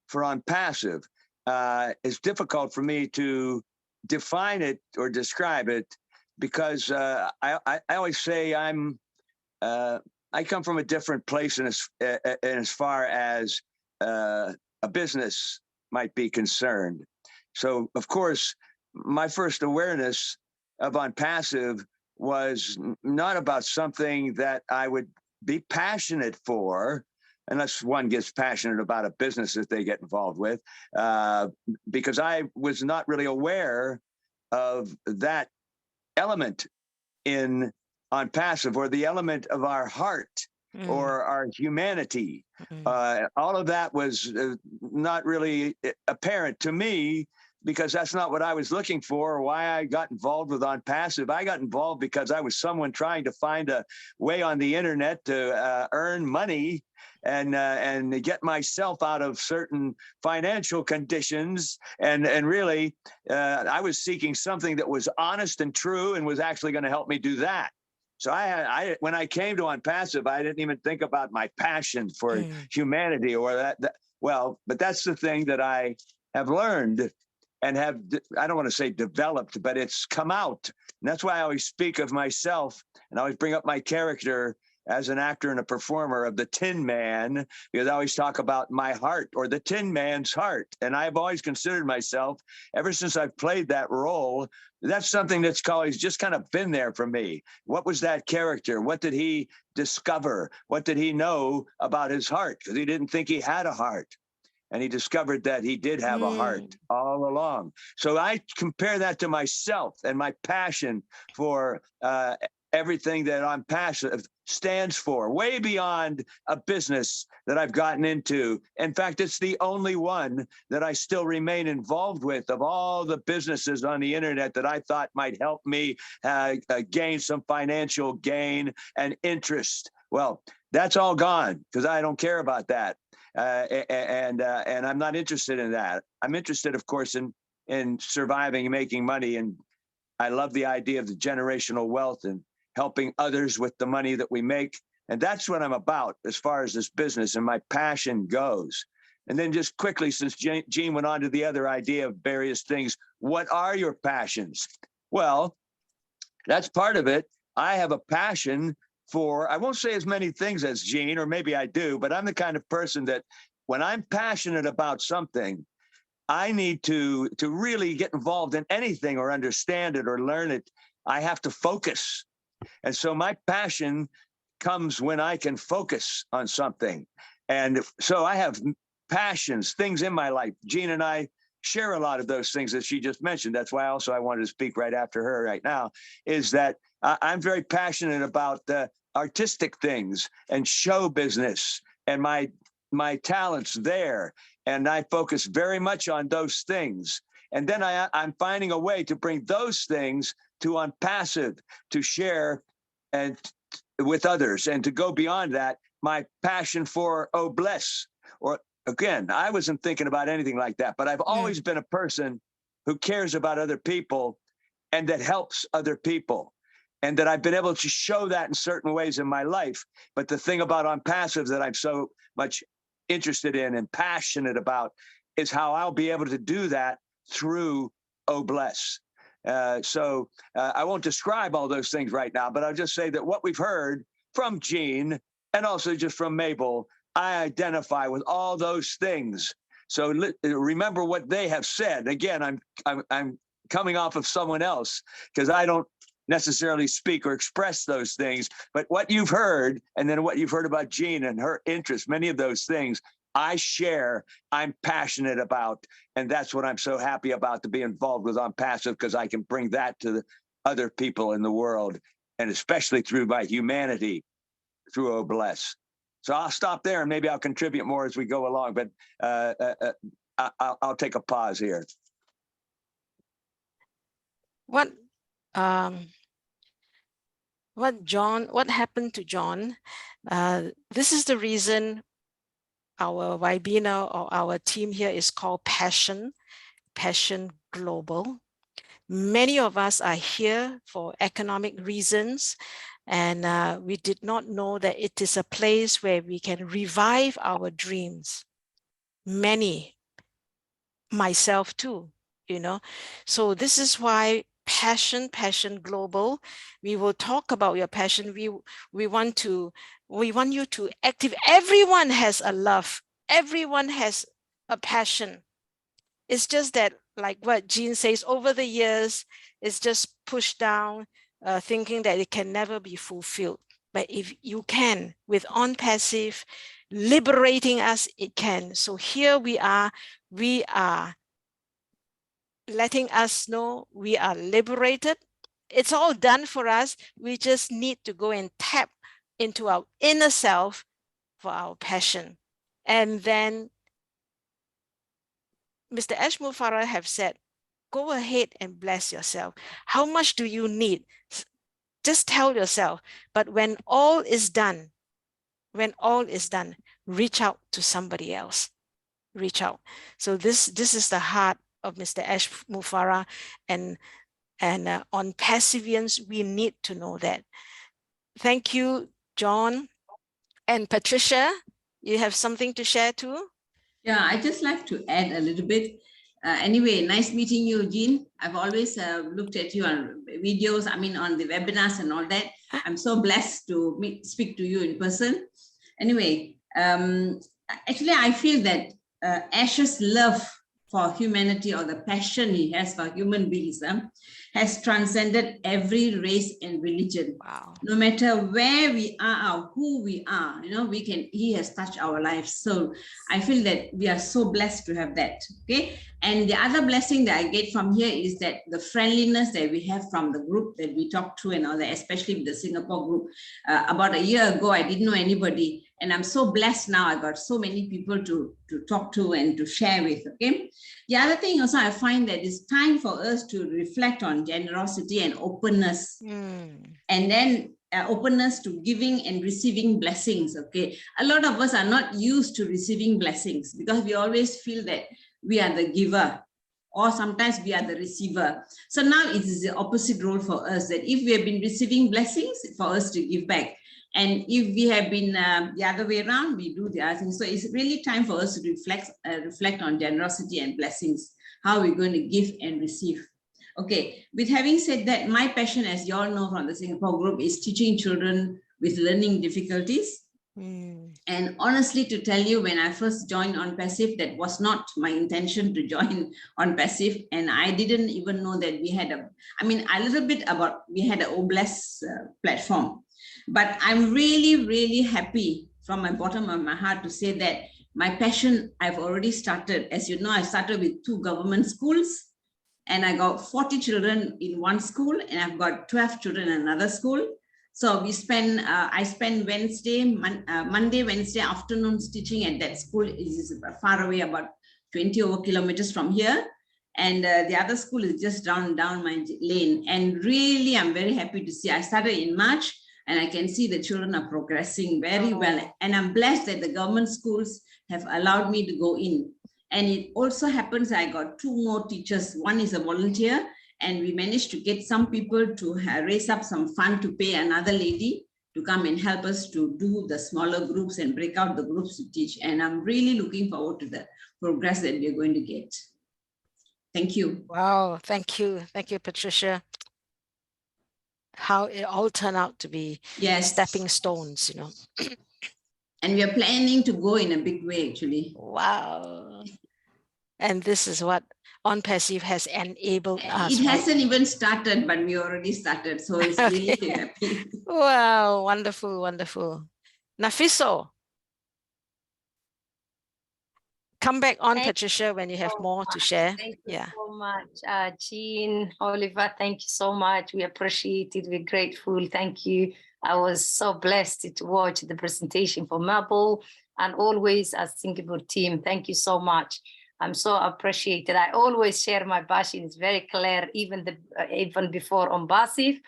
for ONPASSIVE is difficult for me to define it or describe it, because I always say I come from a different place in as far as a business might be concerned. So, of course, my first awareness of ONPASSIVE was not about something that I would be passionate for, unless one gets passionate about a business that they get involved with, because I was not really aware of that element in ONPASSIVE, or the element of our heart or our humanity. All of that was not really apparent to me, because that's not what I was looking for, or why I got involved with ONPASSIVE. I got involved because I was someone trying to find a way on the internet to earn money and get myself out of certain financial conditions. And really, I was seeking something that was honest and true and was actually going to help me do that. So when I came to ONPASSIVE, I didn't even think about my passion for humanity or that. Well, but that's the thing that I have learned and have, I don't want to say developed, but it's come out. And that's why I always speak of myself and I always bring up my character as an actor and a performer of the Tin Man, because I always talk about my heart or the Tin Man's heart. And I've always considered myself, ever since I've played that role, that's something that's always just kind of been there for me. What was that character? What did he discover? What did he know about his heart? Because he didn't think he had a heart. And he discovered that he did have a heart all along. So I compare that to myself and my passion for everything that ONPASSIVE stands for, way beyond a business that I've gotten into. In fact, it's the only one that I still remain involved with of all the businesses on the internet that I thought might help me gain some financial gain and interest. Well, that's all gone because I don't care about that. And I'm not interested in that. I'm interested, of course, in surviving and making money. And I love the idea of the generational wealth and helping others with the money that we make. And that's what I'm about as far as this business and my passion goes. And then just quickly, since Jeanne went on to the other idea of various things, what are your passions? Well, that's part of it. I have a passion for, I won't say as many things as Jeanne, or maybe I do, but I'm the kind of person that when I'm passionate about something, I need to really get involved in anything or understand it or learn it. I have to focus. And so my passion comes when I can focus on something. And so I have passions, things in my life. Jeanne and I share a lot of those things that she just mentioned. That's why also I wanted to speak right after her right now, is that I'm very passionate about artistic things and show business and my talents there. And I focus very much on those things. And then I'm finding a way to bring those things to ONPASSIVE, to share and with others, and to go beyond that, my passion for Bless. Or again, I wasn't thinking about anything like that, but I've always been a person who cares about other people and that helps other people. And that I've been able to show that in certain ways in my life. But the thing about ONPASSIVE that I'm so much interested in and passionate about is how I'll be able to do that through Bless. So I won't describe all those things right now, but I'll just say that what we've heard from Jeanne and also just from Mabel, I identify with all those things. So remember what they have said. Again, I'm coming off of someone else because I don't necessarily speak or express those things, but what you've heard, and then what you've heard about Jeanne and her interests, many of those things I share, I'm passionate about, and that's what I'm so happy about, to be involved with ONPASSIVE, because I can bring that to the other people in the world, and especially through my humanity, through Bless. So I'll stop there, and maybe I'll contribute more as we go along, but I'll take a pause here. What happened to John? This is the reason our webinar or our team here is called Passion Global. Many of us are here for economic reasons, and we did not know that it is a place where we can revive our dreams. Many, myself too, you know. So this is why Passion Global. We will talk about your passion. We want you to active. Everyone has a love. Everyone has a passion. It's just that, like what Jeanne says, over the years, it's just pushed down, thinking that it can never be fulfilled. But if you can, with ONPASSIVE liberating us, it can. So here we are letting us know we are liberated. It's all done for us. We just need to go and tap into our inner self for our passion. And then Mr. Ashmul Farah have said, go ahead and bless yourself. How much do you need? Just tell yourself. But when all is done, reach out to somebody else. Reach out. So this is the heart of Mr. Ashmul Farah, and ONPASSIVians, we need to know that. Thank you, John. And Patricia, you have something to share too? Yeah, I just like to add a little bit. Anyway, nice meeting you, Jeanne. I've always looked at you on videos, I mean, on the webinars and all that. I'm so blessed to speak to you in person. Anyway, actually, I feel that Ash's love for humanity, or the passion he has for human beings, has transcended every race and religion. Wow. No matter where we are or who we are, he has touched our lives. So I feel that we are so blessed to have that. Okay. And the other blessing that I get from here is that the friendliness that we have from the group that we talk to and all that, especially with the Singapore group. About a year ago, I didn't know anybody. And I'm so blessed now. I got so many people to talk to and to share with. Okay. The other thing also, I find that it's time for us to reflect on generosity and openness. And then openness to giving and receiving blessings. Okay. A lot of us are not used to receiving blessings because we always feel that we are the giver, or sometimes we are the receiver. So now it is the opposite role for us, that if we have been receiving blessings, for us to give back. And if we have been the other way around, we do the other thing. So it's really time for us to reflect on generosity and blessings, how we're going to give and receive. Okay, with having said that, my passion, as you all know from the Singapore group, is teaching children with learning difficulties. And honestly, to tell you, when I first joined ONPASSIVE, that was not my intention to join ONPASSIVE. And I didn't even know that we had we had an OBLESS platform. But I'm really, really happy from my bottom of my heart to say that my passion, I've already started. As you know, I started with 2 government schools, and I got 40 children in one school, and I've got 12 children in another school. So I spend Monday, Wednesday afternoons teaching at that school. It is far away, about 20 over kilometers from here. And the other school is just down my lane. And really, I'm very happy to see. I started in March, and I can see the children are progressing very well. And I'm blessed that the government schools have allowed me to go in. And it also happens I got 2 more teachers. One is a volunteer, and we managed to get some people to raise up some fund to pay another lady to come and help us to do the smaller groups and break out the groups to teach. And I'm really looking forward to the progress that we're going to get. Thank you. Wow, thank you. Thank you, Patricia. How it all turned out to be stepping stones, And we are planning to go in a big way, actually. Wow. And this is what ONPASSIVE has enabled us. It hasn't even started, but we already started. So it's really happy. Wow, wonderful, wonderful. Nafiso. Come back on, Patricia, when you have more to share. Thank you so much, Jeanne, Oliver. Thank you so much. We appreciate it. We're grateful. Thank you. I was so blessed to watch the presentation for Marble, and always as Singapore team. Thank you so much. I'm so appreciated. I always share my passion. It's very clear, even before ONPASSIVE.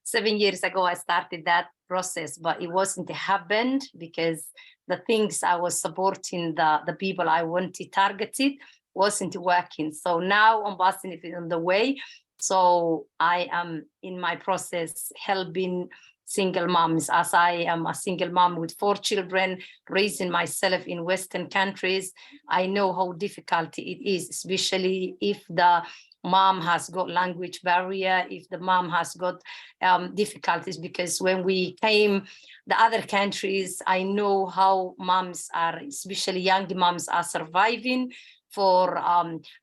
7 years ago, I started that process, but it wasn't happened because the things I was supporting, the people I wanted targeted, wasn't working. So now ONPASSIVE is on the way. So I am in my process helping single moms, as I am a single mom with 4 children, raising myself in Western countries. I know how difficult it is, especially if the mom has got language barrier, if the mom has got difficulties, because when we came the other countries, I know how moms are, especially young moms, are surviving for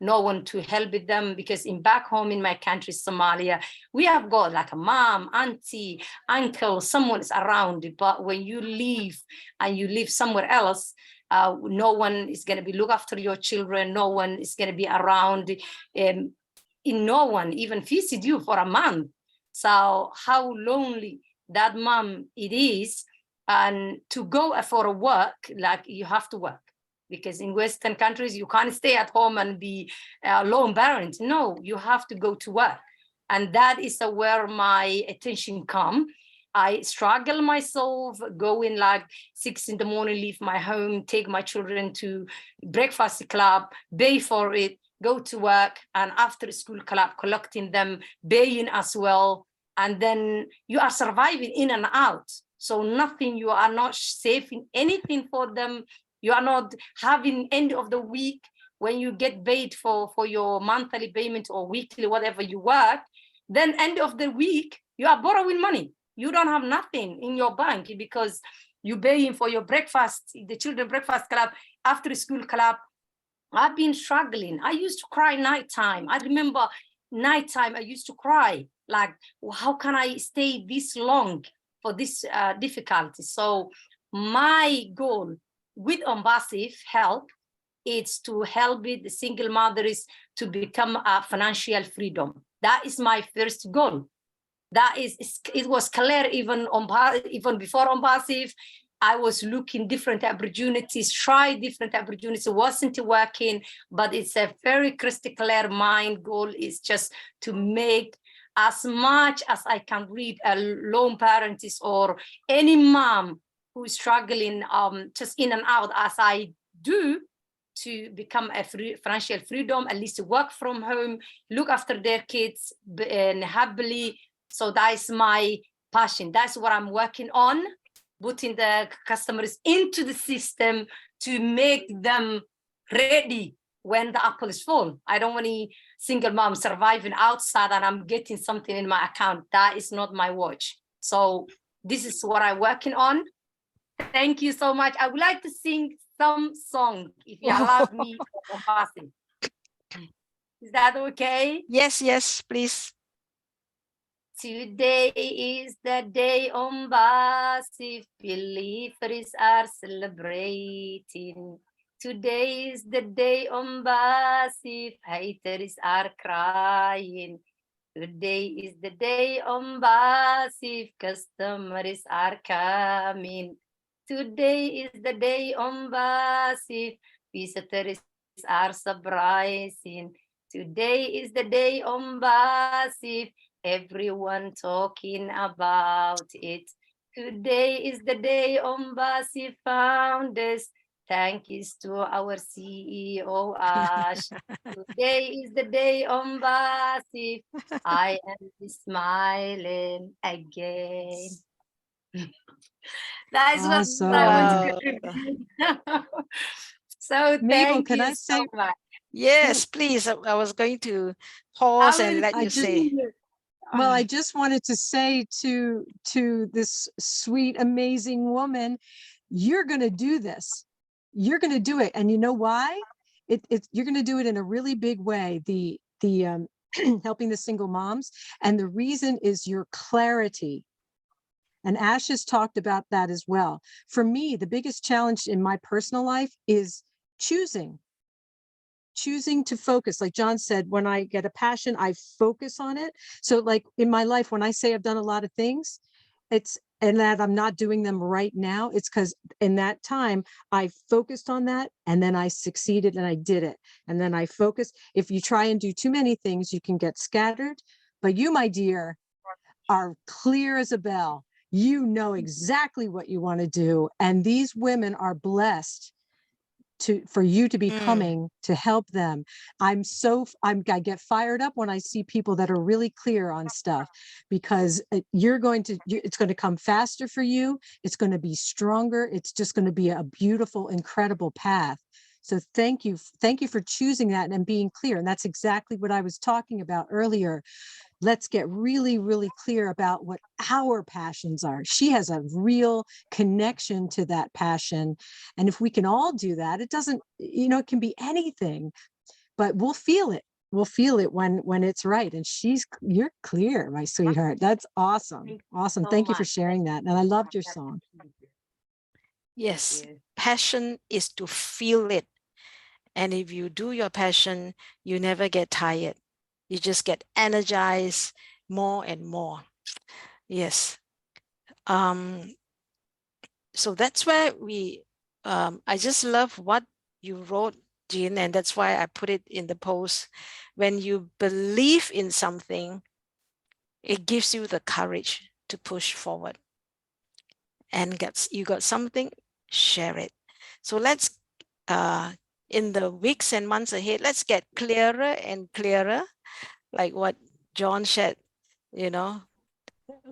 no one to help with them, because back home in my country, Somalia, we have got like a mom, auntie, uncle, someone is around. But when you leave and you live somewhere else, no one is going to be look after your children. No one is going to be around. No one even visit you for a month. So how lonely that mom it is, and to go for a work, like you have to work. Because in Western countries, you can't stay at home and be a lone parent. No, you have to go to work. And that is where my attention comes. I struggle myself, going like 6 in the morning, leave my home, take my children to breakfast club, pay for it, go to work, and after school club, collecting them, paying as well. And then you are surviving in and out. So nothing, you are not saving anything for them. You are not having end of the week when you get paid for your monthly payment or weekly, whatever you work, then end of the week, you are borrowing money. You don't have nothing in your bank because you're paying for your breakfast, the children breakfast club, after school club. I've been struggling. I used to cry nighttime. I remember nighttime, I used to cry, like, well, how can I stay this long for this difficulty? So my goal with ONPASSIVE help is to help with the single mothers to become a financial freedom. That is my first goal. That is, it was clear even before ONPASSIVE. I was looking different opportunities, try different opportunities, it wasn't working, but it's a very crystal clear mind goal is just to make as much as I can read a lone parents or any mom who is struggling just in and out as I do, to become a financial freedom, at least work from home, look after their kids and happily. So that is my passion. That's what I'm working on, putting the customers into the system to make them ready when the apple is full. I don't want any single mom surviving outside and I'm getting something in my account. That is not my watch. So this is what I'm working on. Thank you so much. I would like to sing some song, if you allow me, on passing. Is that okay? Yes, yes, please. Today is the day ONPASSIVE believers are celebrating. Today is the day ONPASSIVE haters are crying. Today is the day ONPASSIVE customers are coming. Today is the day ONPASSIVE visitors are surprising. Today is the day ONPASSIVE everyone talking about it. Today is the day ONPASSIVE founders. Thank you to our CEO Ash. Today is the day ONPASSIVE. I am smiling again. That is what I want to contribute. So Mabel, thank can you I so say? much. Yes, please. I was going to pause and let you say. Well, I just wanted to say to this sweet, amazing woman, you're going to do this. You're going to do it. And you know why? You're going to do it in a really big way. The helping the single moms. And the reason is your clarity. And Ash has talked about that as well. For me, the biggest challenge in my personal life is choosing to focus. Like John said, when I get a passion, I focus on it. So like in my life, when I say I've done a lot of things, and that I'm not doing them right now, it's because in that time I focused on that and then I succeeded and I did it. And then I focus. If you try and do too many things, you can get scattered. But you, my dear, are clear as a bell. You know exactly what you want to do. And these women are blessed for you to be coming to help them. I get fired up when I see people that are really clear on stuff, because it's going to come faster for you. It's going to be stronger. It's just going to be a beautiful, incredible path. So thank you for choosing that and being clear. And that's exactly what I was talking about earlier. Let's get really, really clear about what our passions are. She has a real connection to that passion. And if we can all do that, it doesn't, it can be anything, but we'll feel it. We'll feel it when it's right. And you're clear, my sweetheart. That's awesome. Awesome. Thank you for sharing that. And I loved your song. Yes, passion is to feel it. And if you do your passion, you never get tired. You just get energized more and more. Yes. So that's where I just love what you wrote, Jeanne, and that's why I put it in the post. When you believe in something, it gives you the courage to push forward. And you got something, share it. So let's, in the weeks and months ahead, let's get clearer and clearer, like what John shared,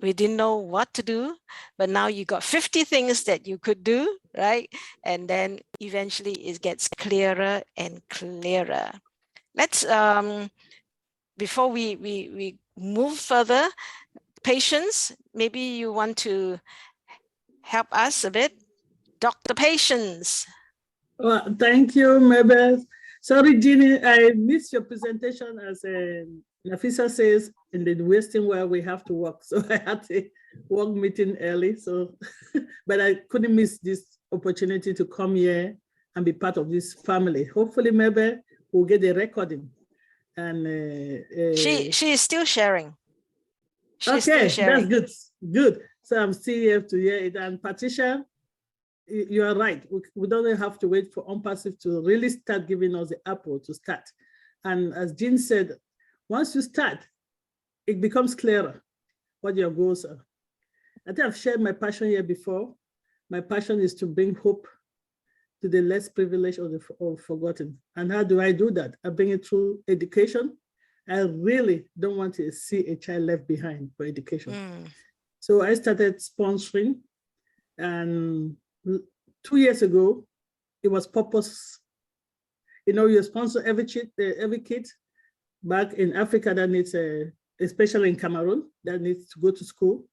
we didn't know what to do, but now you got 50 things that you could do, right? And then eventually it gets clearer and clearer. Let's, before we move further, Patience, maybe you want to help us a bit? Dr. Patience. Well, thank you, Mabel. Sorry, Jeannie, I missed your presentation. As Nafisa says, in the Western world, we have to work. So I had a work meeting early. So, but I couldn't miss this opportunity to come here and be part of this family. Hopefully, Mabel will get a recording. And she is still sharing. She's okay, still sharing. That's good. Good. So I'm still here to hear it. And Patricia, you are right. We don't have to wait for ONPASSIVE to really start giving us the apple to start. And as Jeanne said, once you start, it becomes clearer what your goals are. I think I've shared my passion here before. My passion is to bring hope to the less privileged or forgotten. And how do I do that? I bring it through education. I really don't want to see a child left behind for education. So I started sponsoring, and 2 years ago, it was purpose. You know, you sponsor every kid back in Africa that needs, especially in Cameroon, that needs to go to school.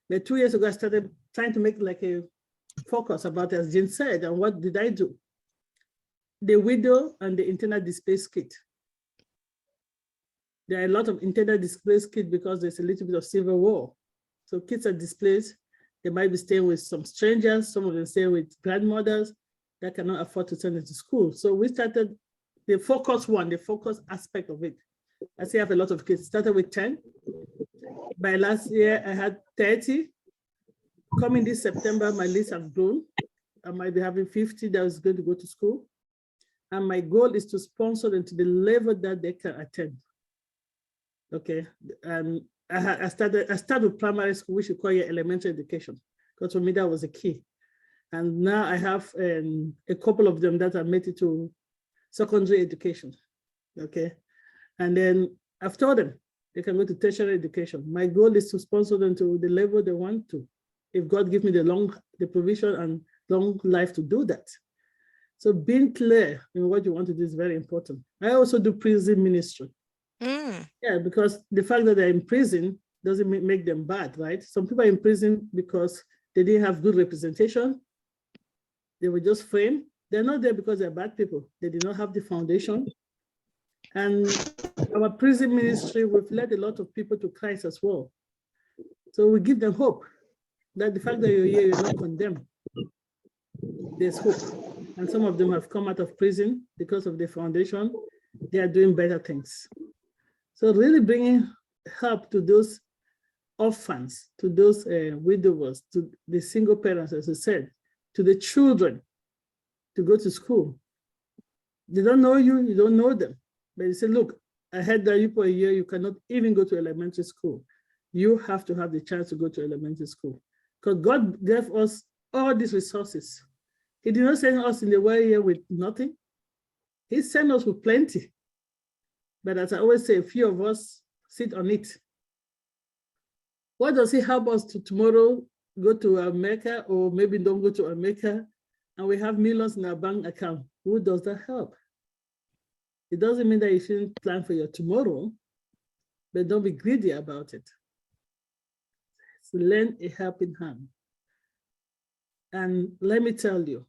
But 2 years ago, I started trying to make like a focus about, as Jeanne said, and what did I do? The widow and the internal displaced kid. There are a lot of internal displaced kids because there's a little bit of civil war. So kids are displaced. They might be staying with some strangers. Some of them stay with grandmothers that cannot afford to send them to school. So we started the focus aspect of it. I see I have a lot of kids. Started with 10. By last year, I had 30. Coming this September, my list has grown. I might be having 50 that is going to go to school. And my goal is to sponsor them to the level that they can attend. Okay, and I started with primary school, which we call your elementary education, because for me that was a key. And now I have a couple of them that are made it to secondary education. Okay, and then I've told them they can go to tertiary education. My goal is to sponsor them to the level they want to, if God gives me the provision and long life to do that. So being clear in what you want to do is very important. I also do prison ministry. Yeah, because the fact that they're in prison doesn't make them bad, right? Some people are in prison because they didn't have good representation. They were just framed. They're not there because they're bad people. They did not have the foundation. And our prison ministry, we've led a lot of people to Christ as well. So we give them hope that the fact that you're here, you're not condemned. There's hope. And some of them have come out of prison because of the foundation. They are doing better things. So really bringing help to those orphans, to those widowers, to the single parents, as I said, to the children to go to school. They don't know you, you don't know them. But you say, look, I heard that you for a year, you cannot even go to elementary school. You have to have the chance to go to elementary school. Because God gave us all these resources. He did not send us in the world here with nothing. He sent us with plenty. But as I always say, a few of us sit on it. What does he help us to tomorrow go to America, or maybe don't go to America, and we have millions in our bank account? Who does that help? It doesn't mean that you shouldn't plan for your tomorrow, but don't be greedy about it. So lend a helping hand. And let me tell you,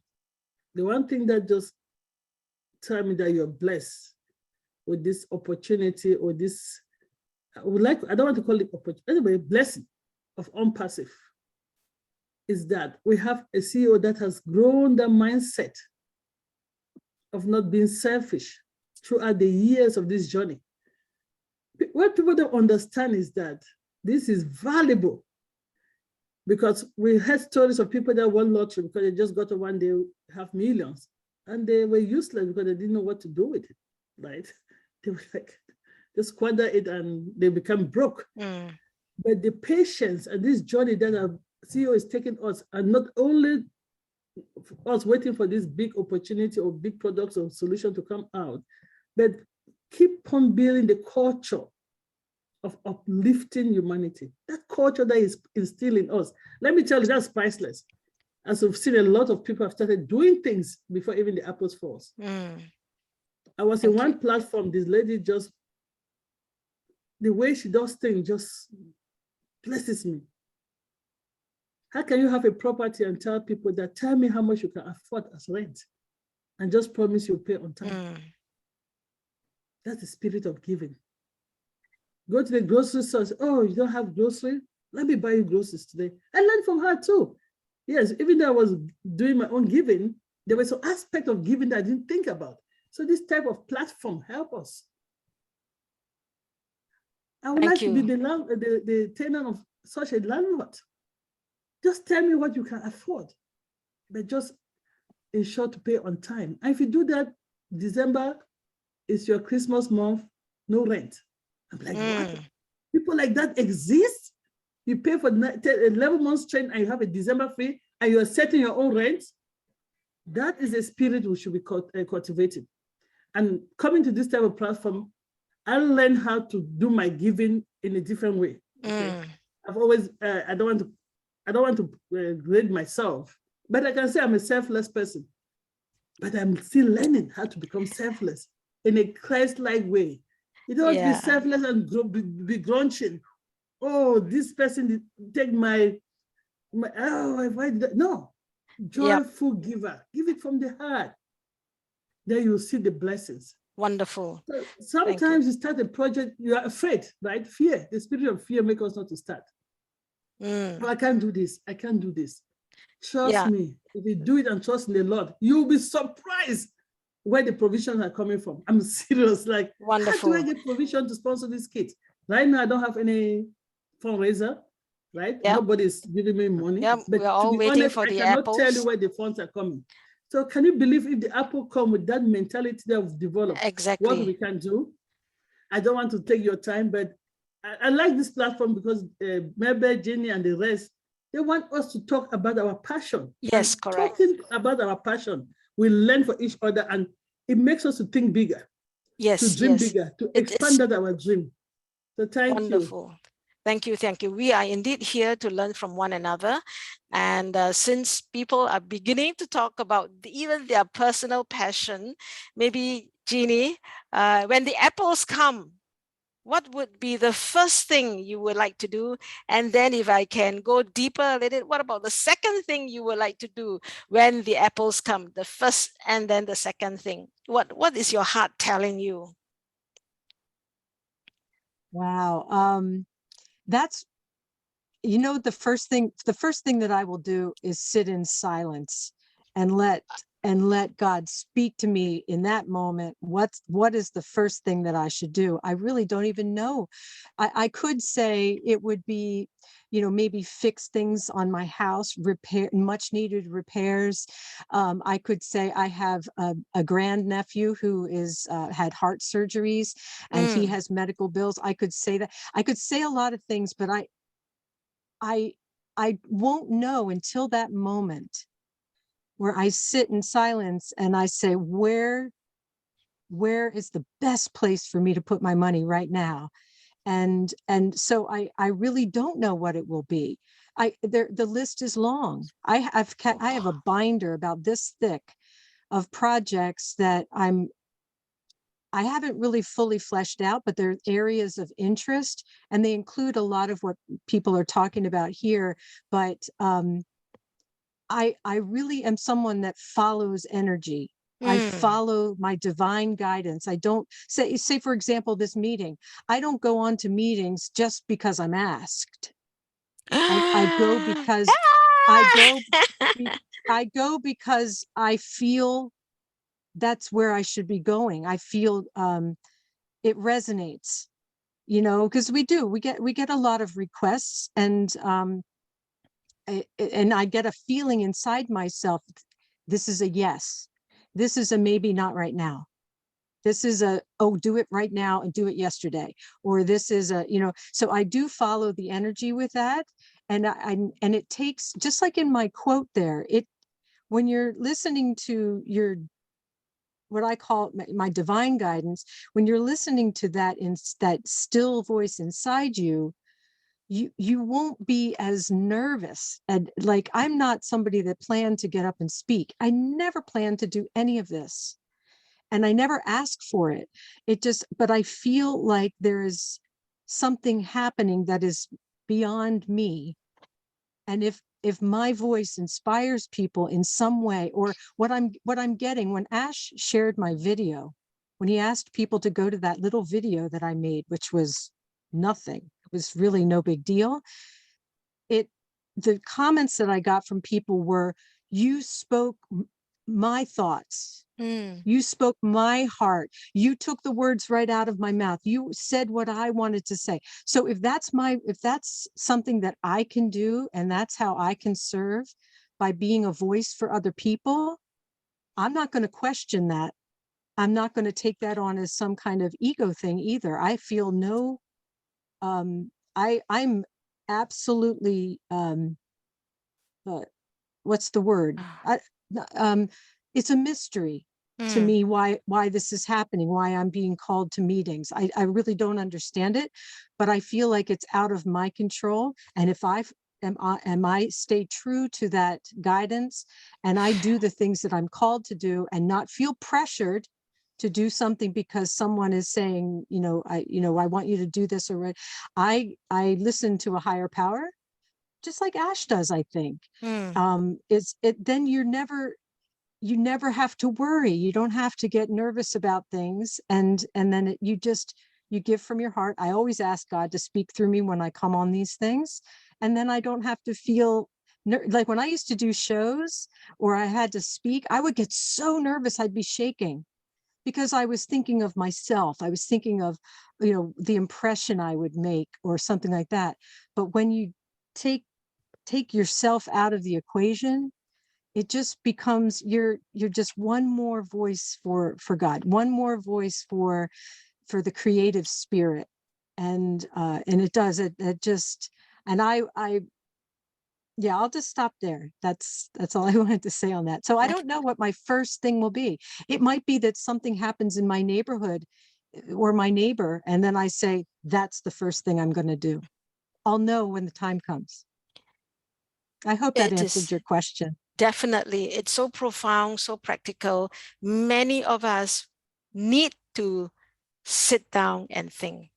the one thing that just tell me that you're blessed with this opportunity, or this, I don't want to call it opportunity, anyway, blessing of ONPASSIVE, is that we have a CEO that has grown the mindset of not being selfish throughout the years of this journey. What people don't understand is that this is valuable, because we heard stories of people that won lottery because they just got to one day have millions, and they were useless because they didn't know what to do with it, right? They were like, just squander it and they become broke. But the patience and this journey that our CEO is taking us, and not only us waiting for this big opportunity or big products or solution to come out, but keep on building the culture of uplifting humanity. That culture that is instilled in us. Let me tell you, that's priceless. As we've seen, a lot of people have started doing things before even the apples falls. I was in one platform, this lady just, the way she does things just blesses me. How can you have a property and tell people that, tell me how much you can afford as rent and just promise you'll pay on time? That's the spirit of giving. Go to the grocery store, oh, you don't have grocery? Let me buy you groceries today. I learned from her too. Yes, even though I was doing my own giving, there was some aspect of giving that I didn't think about. So this type of platform help us. I would like to be the tenant of such a landlord. Just tell me what you can afford, but just ensure to pay on time. And if you do that, December is your Christmas month, no rent. I'm like, what? People like that exist? You pay for 11 months straight and you have a December free and you're setting your own rent? That is a spirit we should be cultivating. And coming to this type of platform, I learned how to do my giving in a different way. Okay? I've always, I don't want to grade myself, but I can say I'm a selfless person. But I'm still learning how to become selfless in a Christ-like way. You don't want to be selfless and be grunching. Oh, this person take my oh, why did no. Joyful giver. Give it from the heart. Then you'll see the blessings. Wonderful. So sometimes you start a project, you are afraid, right? Fear, the spirit of fear makes us not to start. Oh, I can't do this. I can't do this. Trust me. If you do it and trust in the Lord, you'll be surprised where the provisions are coming from. I'm serious. Like, wonderful. How do I get provision to sponsor this kit? Right now, I don't have any fundraiser, right? Nobody's giving me money. But we're all to be waiting honest, for I the cannot apples. tell you where the funds are coming. So can you believe if the apple come with that mentality that we've developed, what we can do? I don't want to take your time, but I like this platform because Mabel, Jeanne, and the rest, they want us to talk about our passion. Yes, and correct. Talking about our passion, we learn for each other, and it makes us to think bigger, to dream bigger, to expand our dream. So thank you. Thank you, thank you. We are indeed here to learn from one another. And since people are beginning to talk about even their personal passion, maybe Jeanne, when the apples come, what would be the first thing you would like to do? And then if I can go deeper a little, what about the second thing you would like to do when the apples come? The first and then the second thing. What is your heart telling you? Wow. That's, you know, the first thing that I will do is sit in silence and let God speak to me in that moment. What is the first thing that I should do? I really don't even know. I could say it would be, you know, maybe fix things on my house, repair much needed repairs. I could say I have a grandnephew who is had heart surgeries and he has medical bills. I could say that. I could say a lot of things, but I won't know until that moment where I sit in silence and I say, where is the best place for me to put my money right now? And so I really don't know what it will be. The list is long. I have a binder about this thick of projects that I haven't really fully fleshed out, but they're areas of interest and they include a lot of what people are talking about here. But I really am someone that follows energy. I follow my divine guidance. I don't say, for example, this meeting, I don't go on to meetings just because I'm asked. I go because I go because I feel that's where I should be going. I feel it resonates, you know, because we get a lot of requests and I get a feeling inside myself, this is a yes. This is a maybe not right now. This is a, oh, do it right now and do it yesterday. Or this is a, you know, so I do follow the energy with that. And and it takes, just like in my quote there, when you're listening to your what I call my divine guidance, when you're listening to that in that still voice inside you, you won't be as nervous. And like, I'm not somebody that planned to get up and speak. I never planned to do any of this. And I never asked for it. But I feel like there is something happening that is beyond me. And if my voice inspires people in some way, or what I'm getting, when Ash shared my video, when he asked people to go to that little video that I made, which was nothing, it was really no big deal. The comments that I got from people were, you spoke my thoughts. You spoke my heart. You took the words right out of my mouth. You said what I wanted to say. So if that's something that I can do, and that's how I can serve by being a voice for other people, I'm not going to question that. I'm not going to take that on as some kind of ego thing either. I feel no, I'm absolutely, what's the word? It's a mystery to me why this is happening, why I'm being called to meetings. I really don't understand it, but I feel like it's out of my control. And if I stay true to that guidance, and I do the things that I'm called to do, and not feel pressured to do something because someone is saying, I want you to do this, or I listen to a higher power, just like Ash does, I think. Then you never have to worry. You don't have to get nervous about things. And then you give from your heart. I always ask God to speak through me when I come on these things. And then I don't have to feel like when I used to do shows or I had to speak, I would get so nervous. I'd be shaking because I was thinking of myself. I was thinking of, the impression I would make or something like that. But when you take yourself out of the equation, it just becomes you're just one more voice for God, one more voice for the creative spirit. And it does it just, and I'll just stop there. That's all I wanted to say on that. So I don't know what my first thing will be. It might be that something happens in my neighborhood or my neighbor, and then I say, that's the first thing I'm going to do. I'll know when the time comes. I hope that answered your question. Definitely. It's so profound, so practical. Many of us need to sit down and think.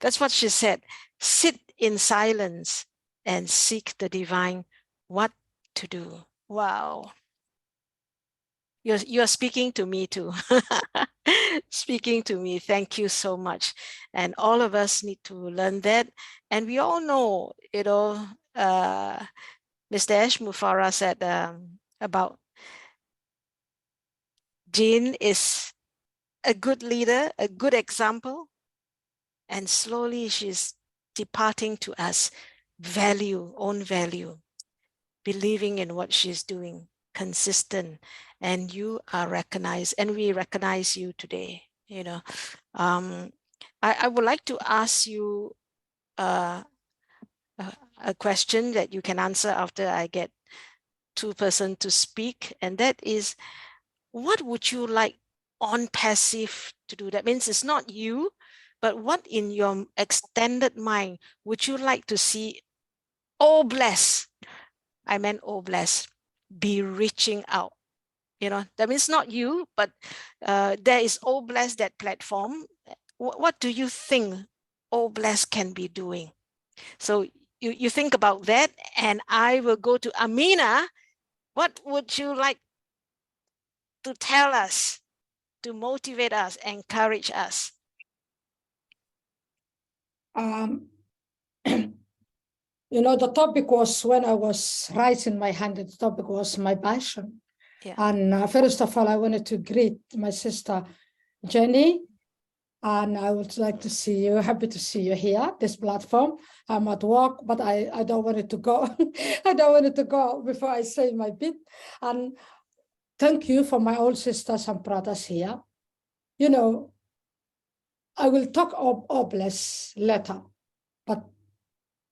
That's what she said. Sit in silence and seek the divine what to do. Wow. You're speaking to me too. Speaking to me. Thank you so much. And all of us need to learn that. And we all know, Mr. Ash Mufara said about Jeanne is a good leader, a good example, and slowly she's departing to us own value, believing in what she's doing, consistent, and you are recognized, and we recognize you today. I would like to ask you a question that you can answer after I get two persons to speak, and that is, what would you like ONPASSIVE to do? That means it's not you, but what in your extended mind would you like to see all blessed? I meant all blessed, be reaching out. That means not you, but there is all blessed, that platform. What do you think all blessed can be doing? So you think about that, and I will go to Amina. What would you like to tell us, to motivate us, encourage us? The topic was, when I was raising my hand, the topic was my passion. Yeah. And first of all, I wanted to greet my sister, Jeanne, and I would like to see you, happy to see you here, this platform. I'm at work, but I don't want it to go. I don't want it to go before I say my bit. And thank you for my old sisters and brothers here. I will talk of obelix later, but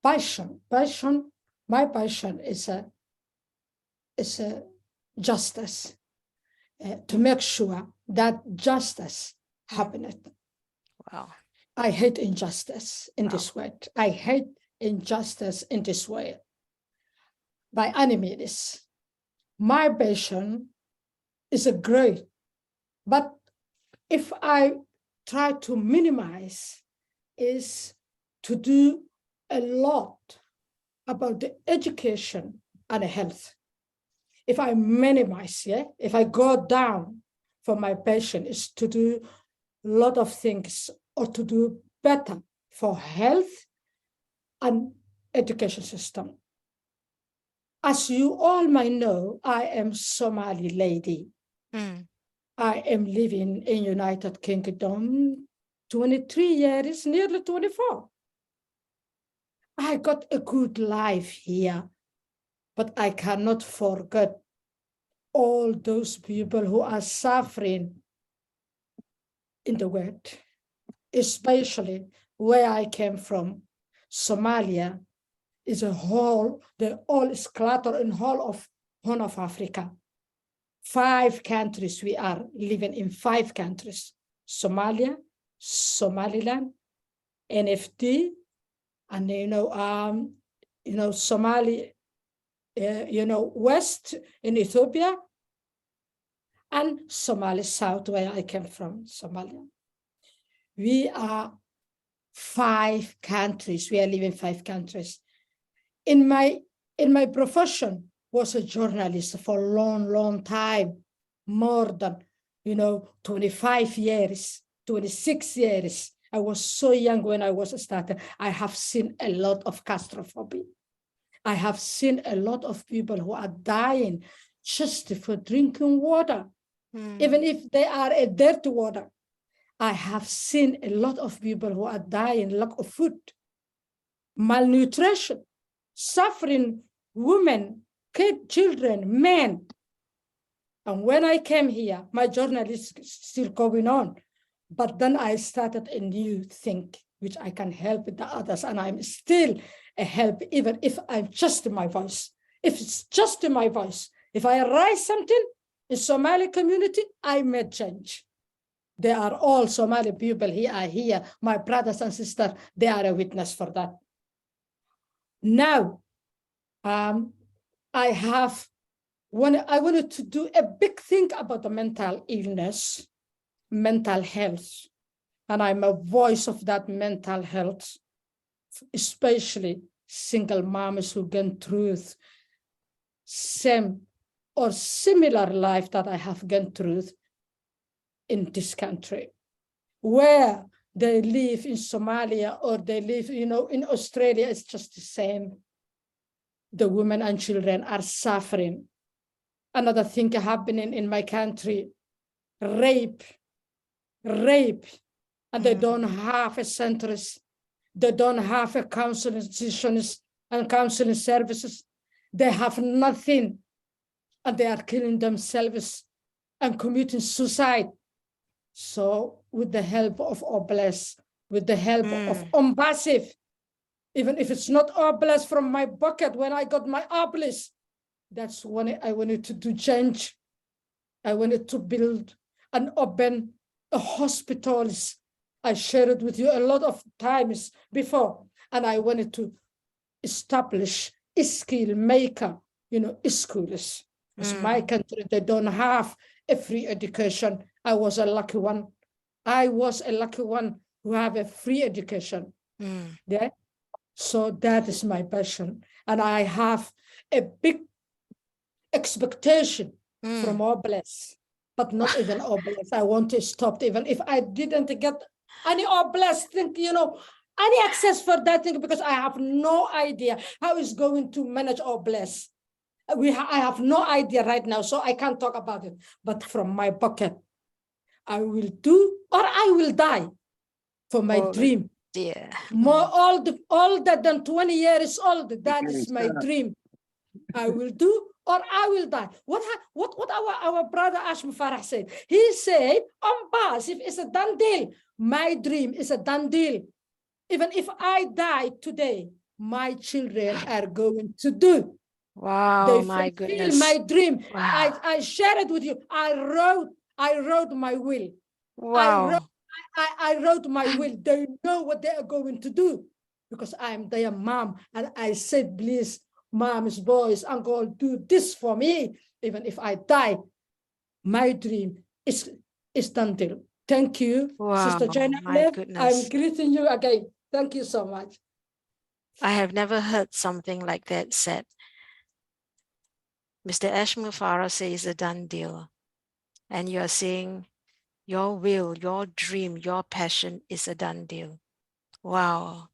passion, my passion is a justice, to make sure that justice happened. Wow. I hate injustice in Wow. this way. I hate injustice in this way. By any means, my passion is a great, but if I try to minimize, is to do a lot about the education and health. If I minimize, if I go down for my passion, is to do a lot of things or to do better for health and education system. As you all might know, I am Somali lady. I am living in United Kingdom 23 years, nearly 24. I got a good life here, but I cannot forget all those people who are suffering in the world, especially where I came from. Somalia is a whole, the all is cluttered in whole of Horn of Africa. 5 countries, we are living in 5 countries: Somalia, Somaliland, NFT, and Somali, West in Ethiopia, and Somali South, where I came from, Somalia. We are 5 countries. We are living 5 countries. In my profession, was a journalist for a long time, more than 25 years, 26 years. I was so young when I was started. I have seen a lot of claustrophobic. I have seen a lot of people who are dying just for drinking water, even if they are a dirty water. I have seen a lot of people who are dying, lack of food, malnutrition, suffering women, kids, children, men. And when I came here, my journey is still going on. But then I started a new thing, which I can help the others. And I'm still a help, even if I'm just my voice. If it's just my voice, if I write something in Somali community, I may change. They are all Somali people here, my brothers and sisters, they are a witness for that. Now, I wanted to do a big thing about the mental illness, mental health, and I'm a voice of that mental health, especially single moms who gone through same or similar life that I have gone through in this country, where they live in Somalia or they live, in Australia. It's just the same. The women and children are suffering. Another thing happening in my country, rape, and they don't have a centers. They don't have a counseling sessions and counseling services. They have nothing, and they are killing themselves and committing suicide. So with the help of OBLES, with the help of ONPASSIVE, even if it's not OBLES from my bucket when I got my OBLES, that's when I wanted to do change. I wanted to build and open a hospitals. I shared it with you a lot of times before, and I wanted to establish a skill maker, schools. Because my country, they don't have a free education. I was a lucky one. I was a lucky one who have a free education. Yeah. So that is my passion. And I have a big expectation from OBLES, but not even OBLES. I want to stop, even if I didn't get any OBLES thing, any access for that thing, because I have no idea how it's going to manage OBLES. I have no idea right now, so I can't talk about it. But from my pocket, I will do, or I will die for my dream. Yeah. More older than 20 years old. That is my dream. I will do, or I will die. What our brother Ashmi Farah said. He said, ONPASSIVE is a done deal. My dream is a done deal. Even if I die today, my children are going to do. Wow, They my fulfill goodness. my dream. Wow. I shared it with you. I wrote I wrote my will. Wow. I wrote my will. They know what they are going to do because I'm their mom. And I said, please, moms, boys, uncle, do this for me. Even if I die, my dream is done till. Thank you, Wow, Sister Jeanne. my I'm goodness. greeting you again. Thank you so much. I have never heard something like that said. Mr. Ashmur Farah says a done deal. And you are saying your will, your dream, your passion is a done deal. Wow.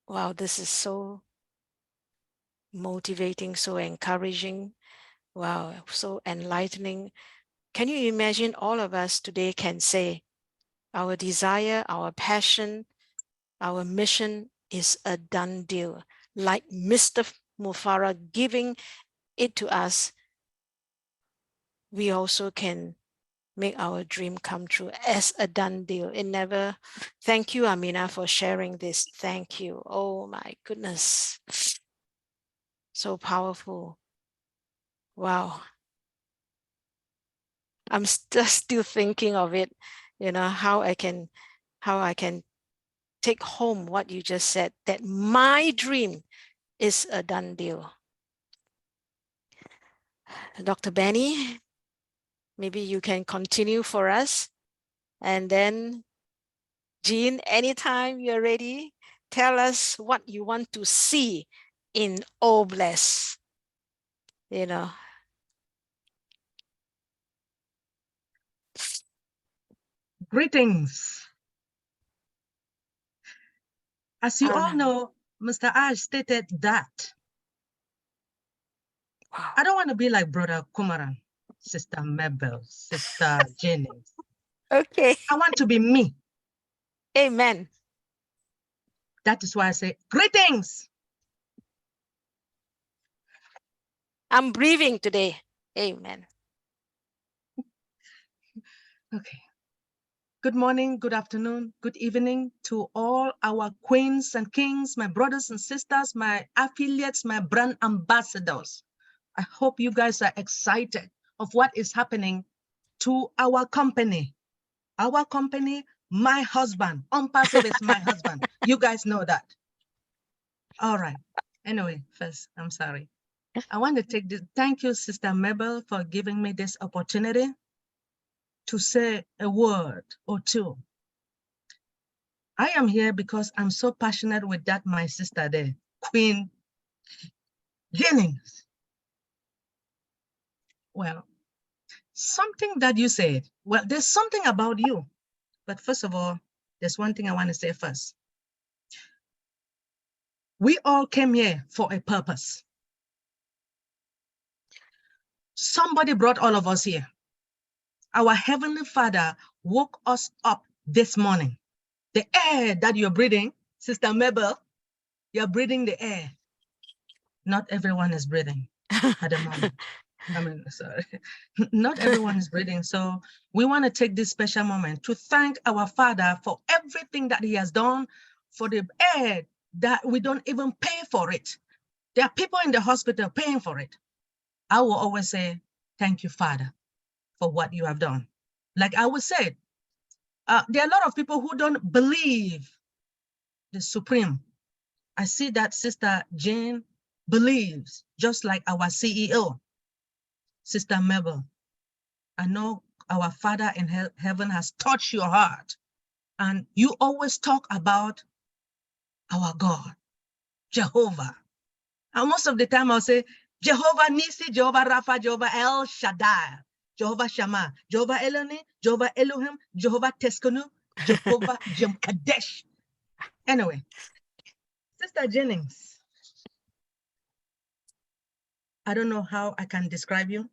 Wow, this is so motivating, so encouraging. Wow, so enlightening. Can you imagine all of us today can say our desire, our passion, our mission is a done deal. Like Mr. Mufara giving it to us, we also can make our dream come true as a done deal. It never, thank you, Amina, for sharing this. Thank you. Oh my goodness. So powerful. Wow. I'm still thinking of it, you know, how I can take home what you just said, that my dream is a done deal. Dr. Benny, maybe you can continue for us. And then Jeanne, anytime you're ready, tell us what you want to see in Oh Bless. You know. Greetings. As you all know, Mr. Ash stated that. Wow. I don't want to be like Brother Kumaran, Sister Mabel, Sister Jeanne. Okay. I want to be me. Amen. That is why I say greetings. I'm breathing today. Amen. Okay. Good morning, good afternoon, good evening to all our queens and kings, my brothers and sisters, my affiliates, my brand ambassadors. I hope you guys are excited of what is happening to our company. Our company, my husband. ONPASSIVE is my husband. You guys know that. All right. Anyway, first, I'm sorry. I want to take this. Thank you, Sister Mabel, for giving me this opportunity to say a word or two. I am here because I'm so passionate with that, my sister there, Queen Jennings. Well, something that you said, well, there's something about you. But first of all, there's one thing I want to say first. We all came here for a purpose. Somebody brought all of us here. Our Heavenly Father woke us up this morning. The air that you're breathing, Sister Mabel, you're breathing the air. Not everyone is breathing at the moment. I mean, sorry, not everyone is breathing. So we want to take this special moment to thank our Father for everything that He has done, for the air that we don't even pay for it. There are people in the hospital paying for it. I will always say, thank you, Father, for what you have done. Like I would say, there are a lot of people who don't believe the Supreme. I see that Sister Jeanne believes, just like our CEO, Sister Mabel. I know our Father in heaven has touched your heart, and you always talk about our God, Jehovah. And most of the time I'll say, Jehovah Nisi, Jehovah Rapha, Jehovah El Shaddai, Jehovah Shammah, Jehovah Eloni, Jehovah Elohim, Jehovah Teskanu, Jehovah Jem Kadesh. Anyway, Sister Jennings, I don't know how I can describe you.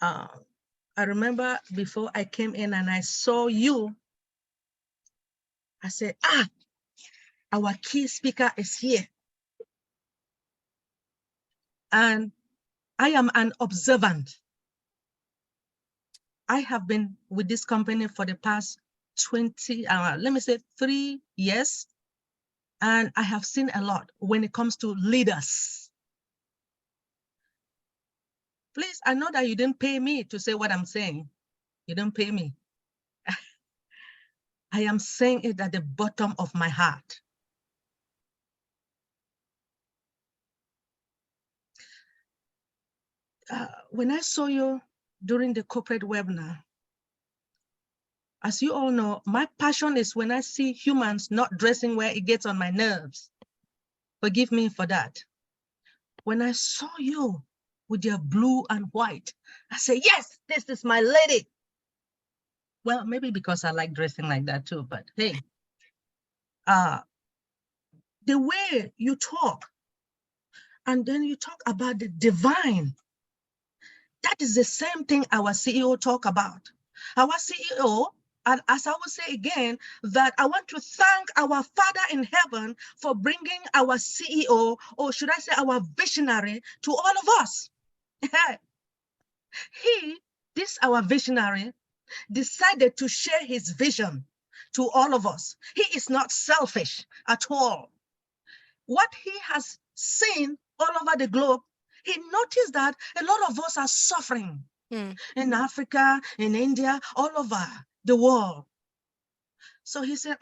I remember before I came in and I saw you, I said, our key speaker is here. And I am an observant. I have been with this company for the past 3 years. And I have seen a lot when it comes to leaders. Please, I know that you didn't pay me to say what I'm saying. You didn't pay me. I am saying it at the bottom of my heart. When I saw you during the corporate webinar, as you all know, my passion is when I see humans not dressing where it gets on my nerves. Forgive me for that. When I saw you with your blue and white, I said, yes, this is my lady. Well, maybe because I like dressing like that too, but hey, the way you talk, and then you talk about the divine, that is the same thing our CEO talk about. Our CEO, and as I will say again, that I want to thank our Father in heaven for bringing our CEO, or should I say our visionary, to all of us. This our visionary, decided to share his vision to all of us. He is not selfish at all. What he has seen all over the globe, he noticed that a lot of us are suffering in Africa, in India, all over the world. So he said,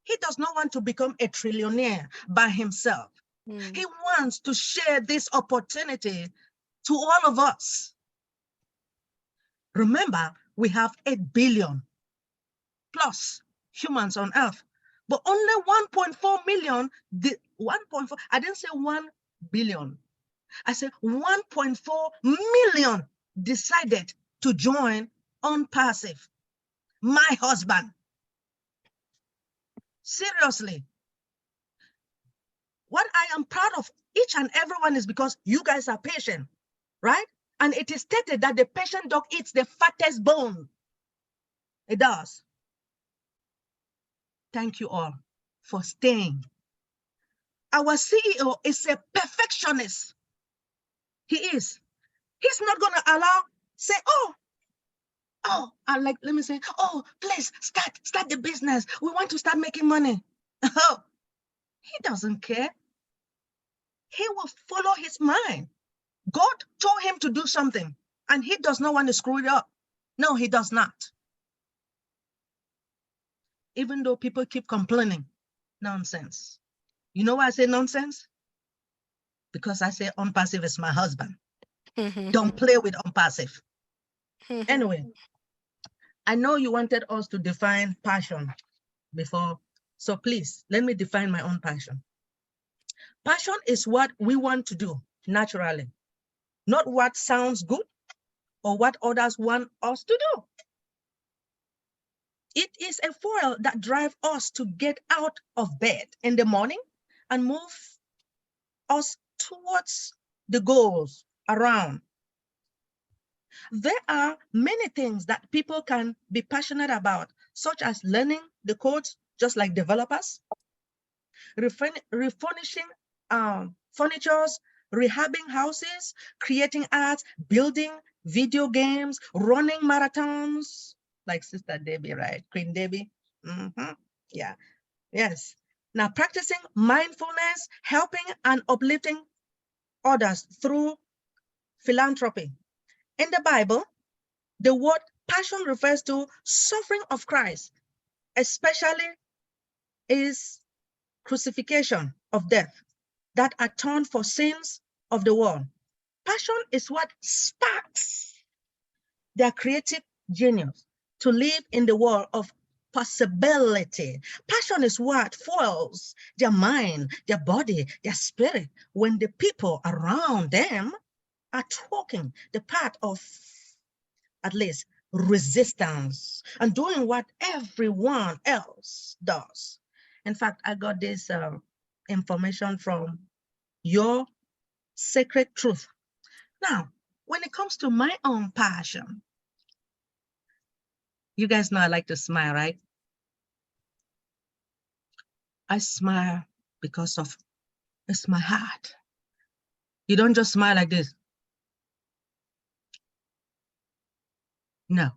he does not want to become a trillionaire by himself. He wants to share this opportunity to all of us. Remember, we have 8 billion plus humans on Earth, but only 1.4 million, 1.4, I didn't say 1 billion. I said 1.4 million decided to join ONPASSIVE, my husband. Seriously. What I am proud of each and everyone is because you guys are patient, right? And it is stated that the patient dog eats the fattest bone. It does. Thank you all for staying. Our CEO is a perfectionist. He is. He's not going to allow, say, and like, let me say, please start the business. We want to start making money. Oh, he doesn't care. He will follow his mind. God told him to do something, and he does not want to screw it up. No, he does not. Even though people keep complaining, nonsense. You know why I say nonsense? Because I say ONPASSIVE is my husband. Don't play with ONPASSIVE. Anyway, I know you wanted us to define passion before, so please, let me define my own passion. Passion is what we want to do naturally, not what sounds good or what others want us to do. It is a fuel that drives us to get out of bed in the morning and move us towards the goals around. There are many things that people can be passionate about, such as learning the codes, just like developers, refurnishing furnitures, rehabbing houses, creating art, building video games, running marathons, like Sister Debbie, right? Queen Debbie. Yeah, yes. Now, practicing mindfulness, helping and uplifting others through philanthropy. In the Bible, the word passion refers to suffering of Christ, especially his crucifixion of death that atoned for sins of the world. Passion is what sparks their creative genius to live in the world of possibility. Passion is what fuels their mind, their body, their spirit when the people around them are talking the path of, at least, resistance and doing what everyone else does. In fact, I got this information from Your Sacred Truth. Now, when it comes to my own passion, you guys know I like to smile, right? I smile because of it's my heart. You don't just smile like this. No.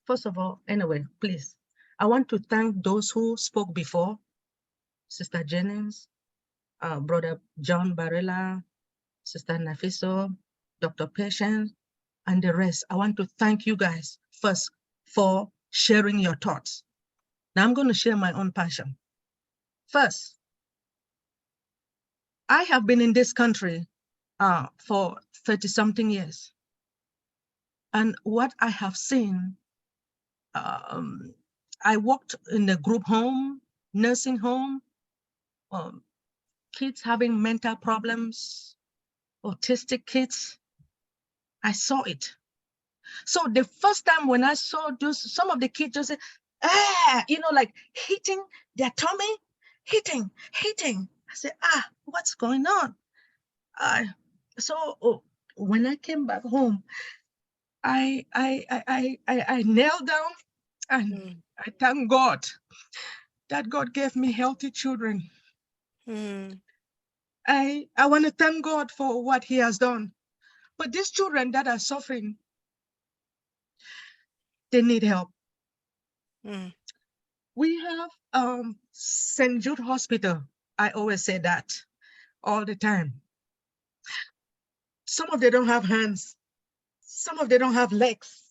First of all, anyway, please, I want to thank those who spoke before, Sister Jeanne, Brother John Barilla, Sister Nafiso, Dr. Patience, and the rest. I want to thank you guys first for sharing your thoughts. Now I'm going to share my own passion. First, I have been in this country for 30-something years. And what I have seen, I worked in a group home, nursing home, kids having mental problems, autistic kids. I saw it. So the first time when I saw those, some of the kids just say, like hitting their tummy, hitting. I said, what's going on? So when I came back home, I knelt down and I thank God that God gave me healthy children. I want to thank God for what He has done. But these children that are suffering, they need help. We have St. Jude Hospital. I always say that all the time. Some of them don't have hands. Some of them don't have legs.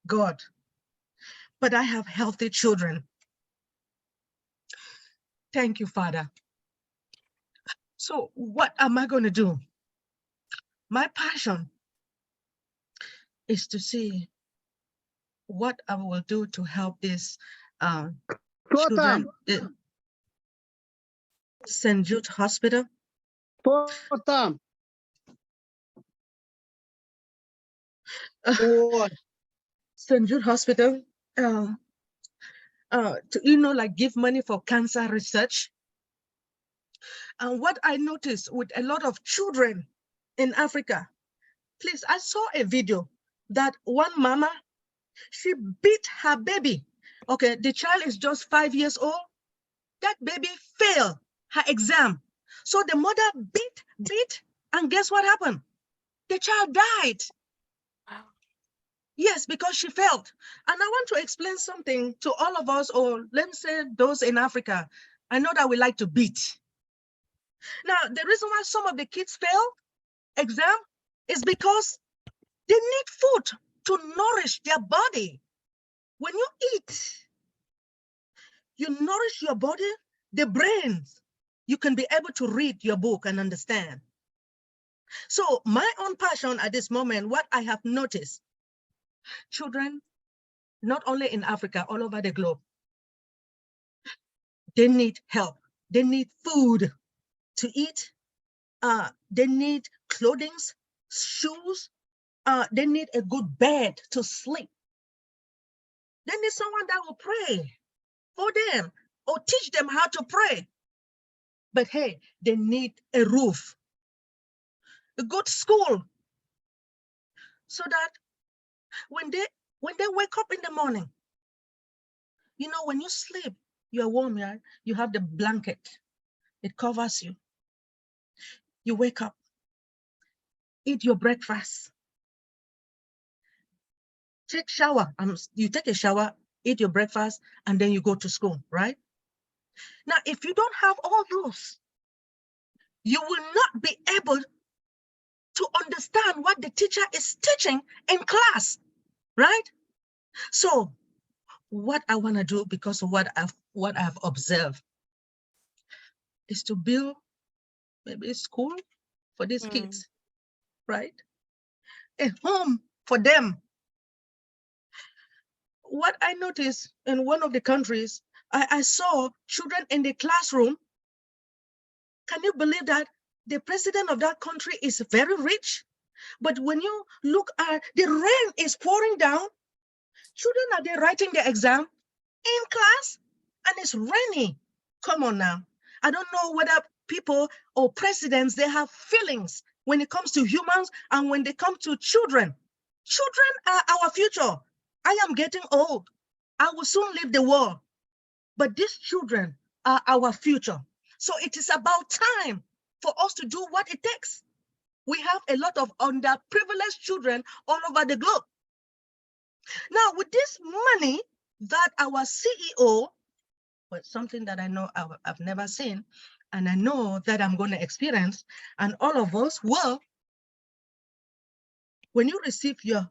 God. But I have healthy children. Thank you, Father. So what am I going to do? My passion is to see what I will do to help these children. St. Jude Hospital. St. Jude Hospital, to like give money for cancer research. And what I noticed with a lot of children in Africa, please, I saw a video that one mama, she beat her baby. Okay, the child is just 5 years old. That baby failed her exam. So the mother beat, and guess what happened? The child died. Wow. Yes, because she failed. And I want to explain something to all of us, or let me say those in Africa. I know that we like to beat. Now, the reason why some of the kids fail exam is because they need food to nourish their body. When you eat, you nourish your body, the brain. You can be able to read your book and understand. So my own passion at this moment, what I have noticed, children, not only in Africa, all over the globe, they need help. They need food to eat. They need clothing, shoes. They need a good bed to sleep. They need someone that will pray for them or teach them how to pray. But hey, they need a roof, a good school, so that when they wake up in the morning, when you sleep, you're warm, right? You have the blanket, it covers you. You wake up, eat your breakfast, take shower. You take a shower, eat your breakfast, and then you go to school, right? Now, if you don't have all those, you will not be able to understand what the teacher is teaching in class, right? So what I want to do, because of what I've observed, is to build maybe a school for these kids, right? A home for them. What I noticed in one of the countries, I saw children in the classroom. Can you believe that the president of that country is very rich? But when you look at the rain is pouring down, children are there writing their exam in class and it's rainy. Come on now. I don't know whether people or presidents, they have feelings when it comes to humans and when they come to children. Children are our future. I am getting old. I will soon leave the world. But these children are our future. So it is about time for us to do what it takes. We have a lot of underprivileged children all over the globe. Now, with this money that our CEO, but something that I know I've never seen, and I know that I'm going to experience, and all of us will, when you receive your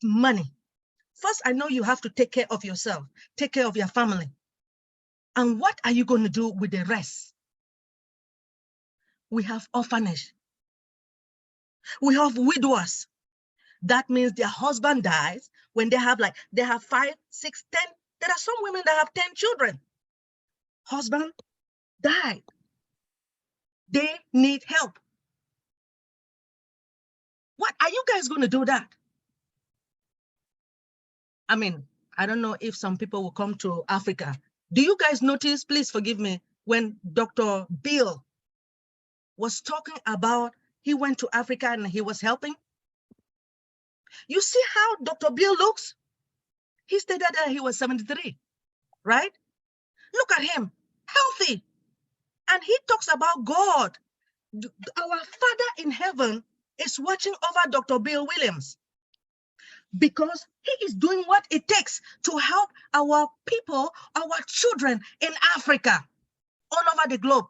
money, first, I know you have to take care of yourself, take care of your family. And what are you going to do with the rest? We have orphanage. We have widowers. That means their husband dies when they have 5, 6, 10. There are some women that have 10 children. Husband died. They need help. What are you guys going to do that? I mean, I don't know if some people will come to Africa. Do you guys notice, please forgive me, when Dr. Bill was talking about he went to Africa and he was helping? You see how Dr. Bill looks? He stated that he was 73, right? Look at him, healthy. And he talks about God. Our Father in heaven is watching over Dr. Bill Williams because he is doing what it takes to help our people, our children in Africa, all over the globe.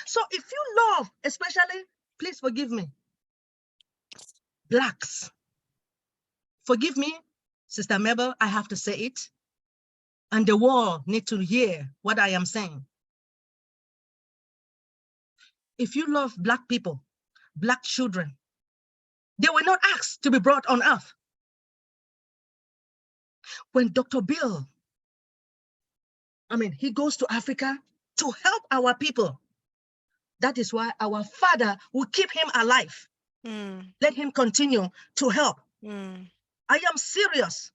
So if you love, especially, please forgive me, Blacks, forgive me, Sister Mabel, I have to say it. And the world need to hear what I am saying. If you love Black people, Black children, they were not asked to be brought on earth. When Dr. Bill, he goes to Africa to help our people. That is why our Father will keep him alive. Let him continue to help. I am serious.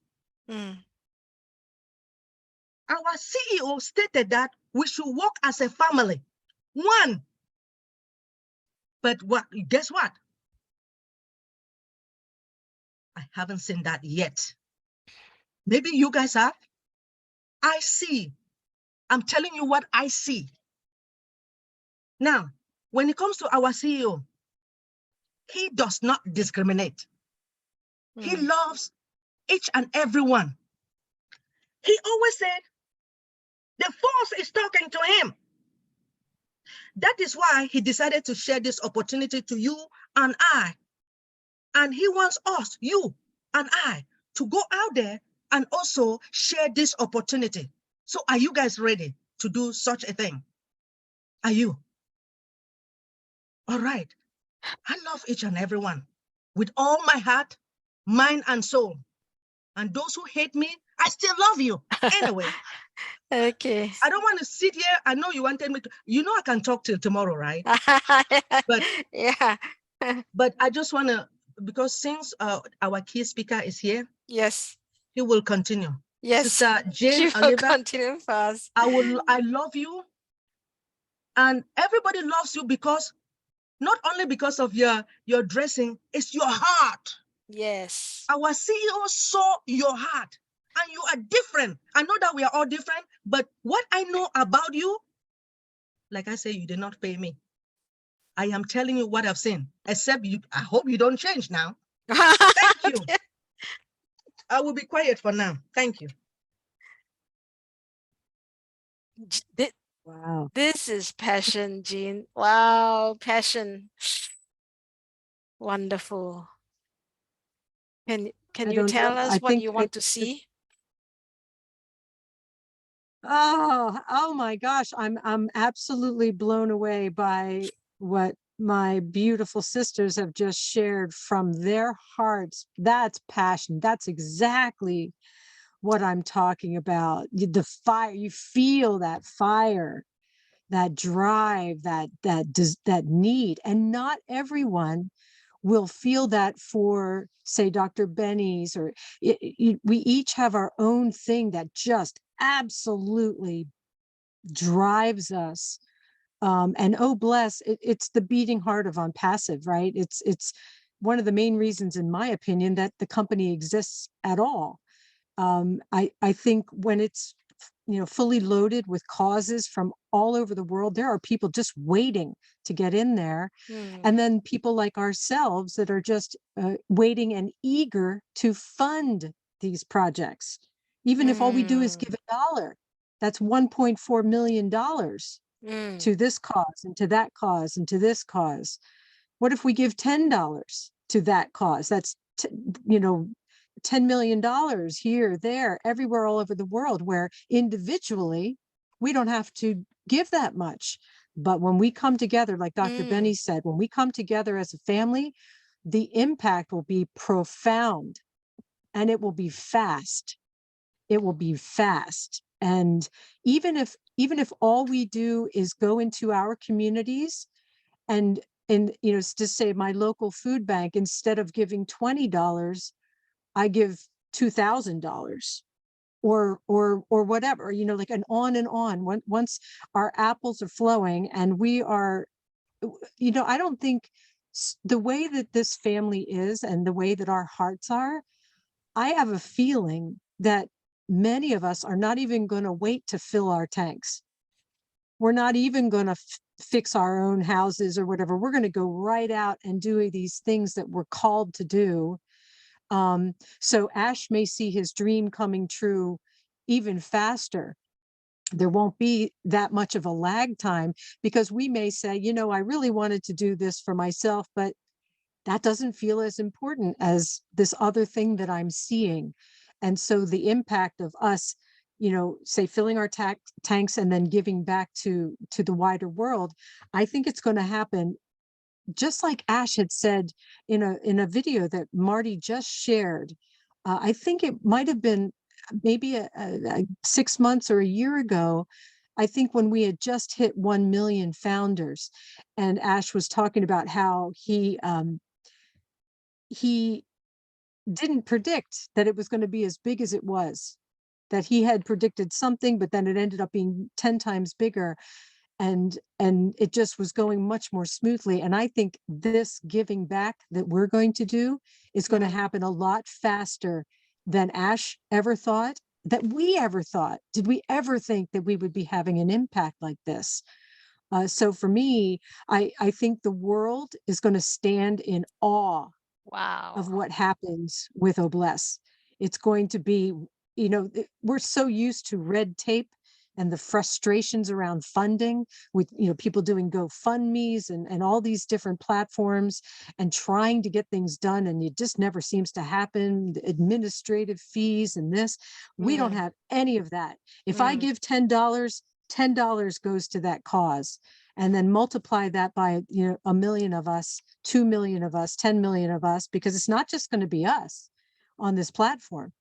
Our CEO stated that we should work as a family, one. But guess what? I haven't seen that yet. Maybe you guys have. I see. I'm telling you what I see. Now, when it comes to our CEO, he does not discriminate. He loves each and every one. He always said, the force is talking to him. That is why he decided to share this opportunity to you and I. And he wants us, you and I, to go out there and also share this opportunity. So are you guys ready to do such a thing? Are you? All right. I love each and every one with all my heart, mind, and soul. And those who hate me, I still love you. Anyway. Okay. I don't want to sit here. I know you wanted me to, I can talk till tomorrow, right? But yeah. But I just want to, because since our key speaker is here, yes, he will continue. Yes, Sister Jeanne, she will Alleva, continue fast. I love you, and everybody loves you because not only because of your dressing, it's your heart. Yes. Our CEO saw your heart, and you are different. I know that we are all different, but what I know about you, like I say, you did not pay me. I am telling you what I've seen, except you. I hope you don't change now. Thank you. I will be quiet for now. Thank you. Wow. This is passion, Jeanne. Wow, passion. Wonderful. Can you tell us what you want to see? Oh my gosh, I'm absolutely blown away by what my beautiful sisters have just shared from their hearts. That's passion. That's exactly what I'm talking about. The fire, you feel that fire, that drive, that need, and not everyone will feel that for, say, Dr. Benny's, or we each have our own thing that just absolutely drives us. And oh, bless, it's the beating heart of ONPASSIVE, right? It's one of the main reasons, in my opinion, that the company exists at all. I think when it's fully loaded with causes from all over the world, there are people just waiting to get in there. And then people like ourselves that are just waiting and eager to fund these projects. Even if all we do is give $1, that's $1.4 million to this cause and to that cause and to this cause. What if we give $10 to that cause? That's you know, $10 million here, there, everywhere, all over the world, where individually we don't have to give that much. But when we come together, like Dr. Benny said, when we come together as a family, the impact will be profound and it will be fast. It will be fast. And even if all we do is go into our communities and you know, just say my local food bank, instead of giving $20, I give $2,000 or whatever, you know, like, and on. Once our apples are flowing and we are, you know, I don't think the way that this family is and the way that our hearts are, I have a feeling that many of us are not even going to wait to fill our tanks. We're not even going to fix our own houses or whatever. We're going to go right out and do these things that we're called to do. So Ash may see his dream coming true even faster. There won't be that much of a lag time, because we may say, you know, I really wanted to do this for myself, but that doesn't feel as important as this other thing that I'm seeing. And so the impact of us, you know, say filling our tanks and then giving back to the wider world, I think it's going to happen just like Ash had said in a video that Marty just shared. I think it might have been maybe a 6 months or a year ago. I think when we had just hit 1 million founders, and Ash was talking about how he didn't predict that it was going to be as big as it was, that he had predicted something, but then it ended up being 10 times bigger. And it just was going much more smoothly. And I think this giving back that we're going to do is going to happen a lot faster than Ash ever thought, that we ever thought. Did we ever think that we would be having an impact like this? So for me, I think the world is going to stand in awe of what happens with Obless. It's going to be, you know, we're so used to red tape and the frustrations around funding, with, you know, people doing GoFundMe's and all these different platforms and trying to get things done, and it just never seems to happen. The administrative fees and this, we don't have any of that. If I give $10, $10 goes to that cause, and then multiply that by, you know, 1 million of us, 2 million of us, 10 million of us, because it's not just going to be us on this platform.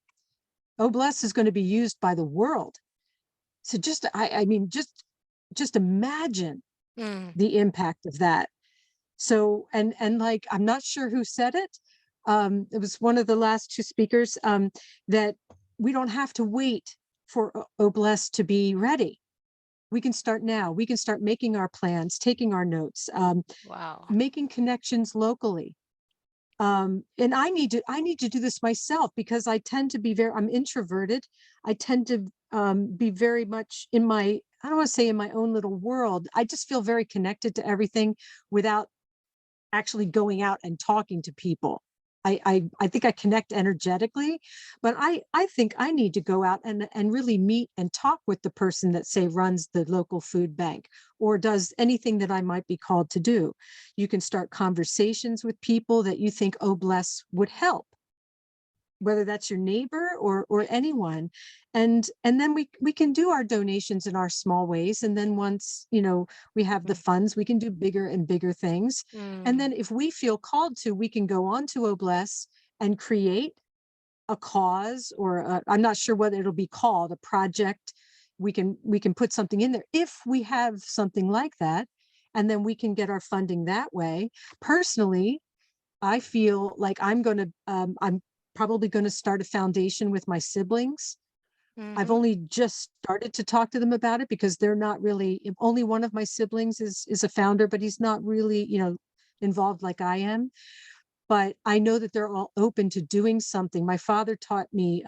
Obless is going to be used by the world. So just, I mean, just imagine the impact of that. So, and like, I'm not sure who said it. It was one of the last two speakers, that we don't have to wait for Obless to be ready. We can start now. We can start making our plans, taking our notes, making connections locally. And I need to do this myself, because I tend to be I'm introverted. I tend to be very much in my, I don't want to say in my own little world. I just feel very connected to everything without actually going out and talking to people. I think I connect energetically, but I think I need to go out and really meet and talk with the person that, say, runs the local food bank or does anything that I might be called to do. You can start conversations with people that you think Obless would help, whether that's your neighbor or anyone. And then we can do our donations in our small ways. And then once, you know, we have the funds, we can do bigger and bigger things. And then if we feel called to, we can go on to Obless and create a cause, or I'm not sure what it'll be called, a project. We can put something in there if we have something like that. And then we can get our funding that way. Personally, I feel like I'm probably going to start a foundation with my siblings. I've only just started to talk to them about it, because they're not really, only one of my siblings is a founder, but he's not really, you know, involved like I am. But I know that they're all open to doing something. My father taught me,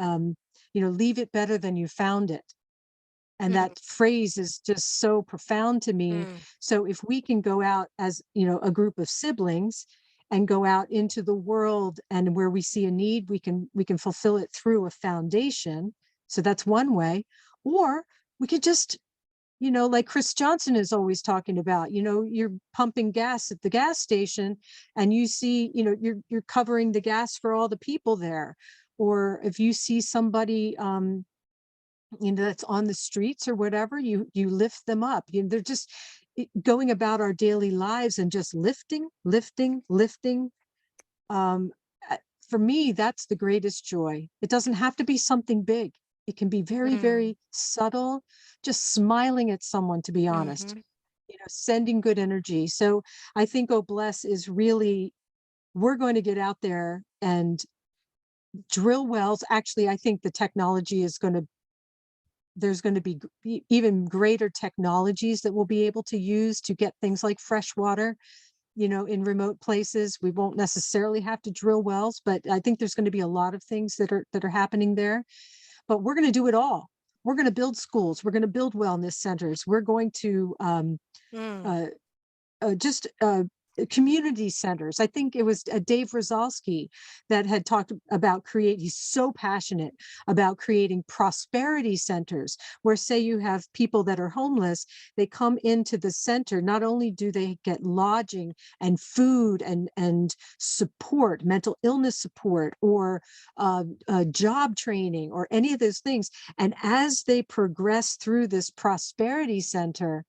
you know, leave it better than you found it. And that phrase is just so profound to me. So if we can go out as, you know, a group of siblings and go out into the world, and where we see a need, we can fulfill it through a foundation. So that's one way. Or we could just you know, like Chris Johnson is always talking about, you know, you're pumping gas at the gas station and you see, you know, you're covering the gas for all the people there. Or if you see somebody, you know, that's on the streets or whatever, you lift them up. You know, they're just going about our daily lives and just lifting. For me, that's the greatest joy. It doesn't have to be something big. It can be very, very subtle, just smiling at someone, to be honest, you know, sending good energy. So I think Oh Bless is really, we're going to get out there and drill wells. Actually, I think the technology is going to, there's going to be even greater technologies that we'll be able to use to get things like fresh water, you know, in remote places. We won't necessarily have to drill wells, but I think there's going to be a lot of things that are happening there. But we're going to do it all. We're going to build schools. We're going to build wellness centers. We're going to just community centers. I think it was Dave Rozalski that had talked about he's so passionate about creating prosperity centers where, say you have people that are homeless, they come into the center. Not only do they get lodging and food and support, mental illness support, or job training, or any of those things. And as they progress through this prosperity center,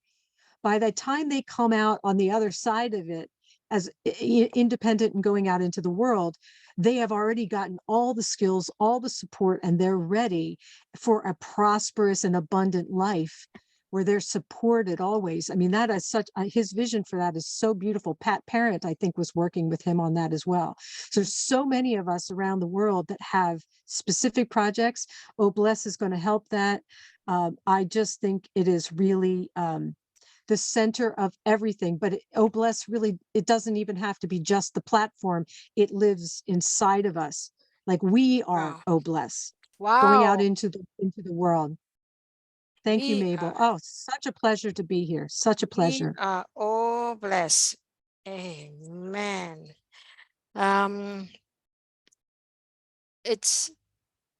by the time they come out on the other side of it as independent and going out into the world, they have already gotten all the skills, all the support, and they're ready for a prosperous and abundant life where they're supported always. I mean, that is such, his vision for that is so beautiful. Pat Parent, I think, was working with him on that as well. So there's so many of us around the world that have specific projects. Oh Bless is going to help that. I just think it is really the center of everything. But Oh Bless really, it doesn't even have to be just the platform. It lives inside of us. Like we are Oh Bless, going out into the world. Thank you, Mabel. Oh, such a pleasure to be here. Such a pleasure. We are Oh Bless. Amen. We're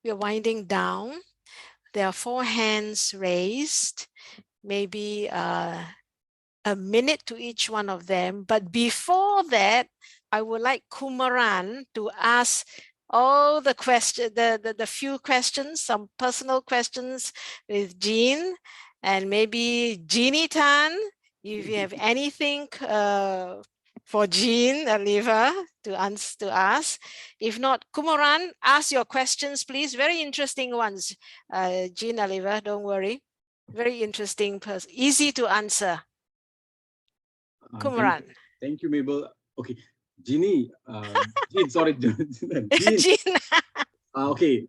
winding down. There are 4 hands raised. Maybe a minute to each one of them. But before that, I would like Kumaran to ask all the questions, the few questions, some personal questions with Jeanne, and maybe Jeannie Tan, if you have anything for Jeanne, Alleva, to ask. If not, Kumaran, ask your questions, please. Very interesting ones. Jeanne, Alleva, don't worry. Very interesting person, easy to answer. Kumaran. Thank you, Mabel. Okay, Jeanne, Jeanne, sorry, Jeanne. Jeanne. Okay,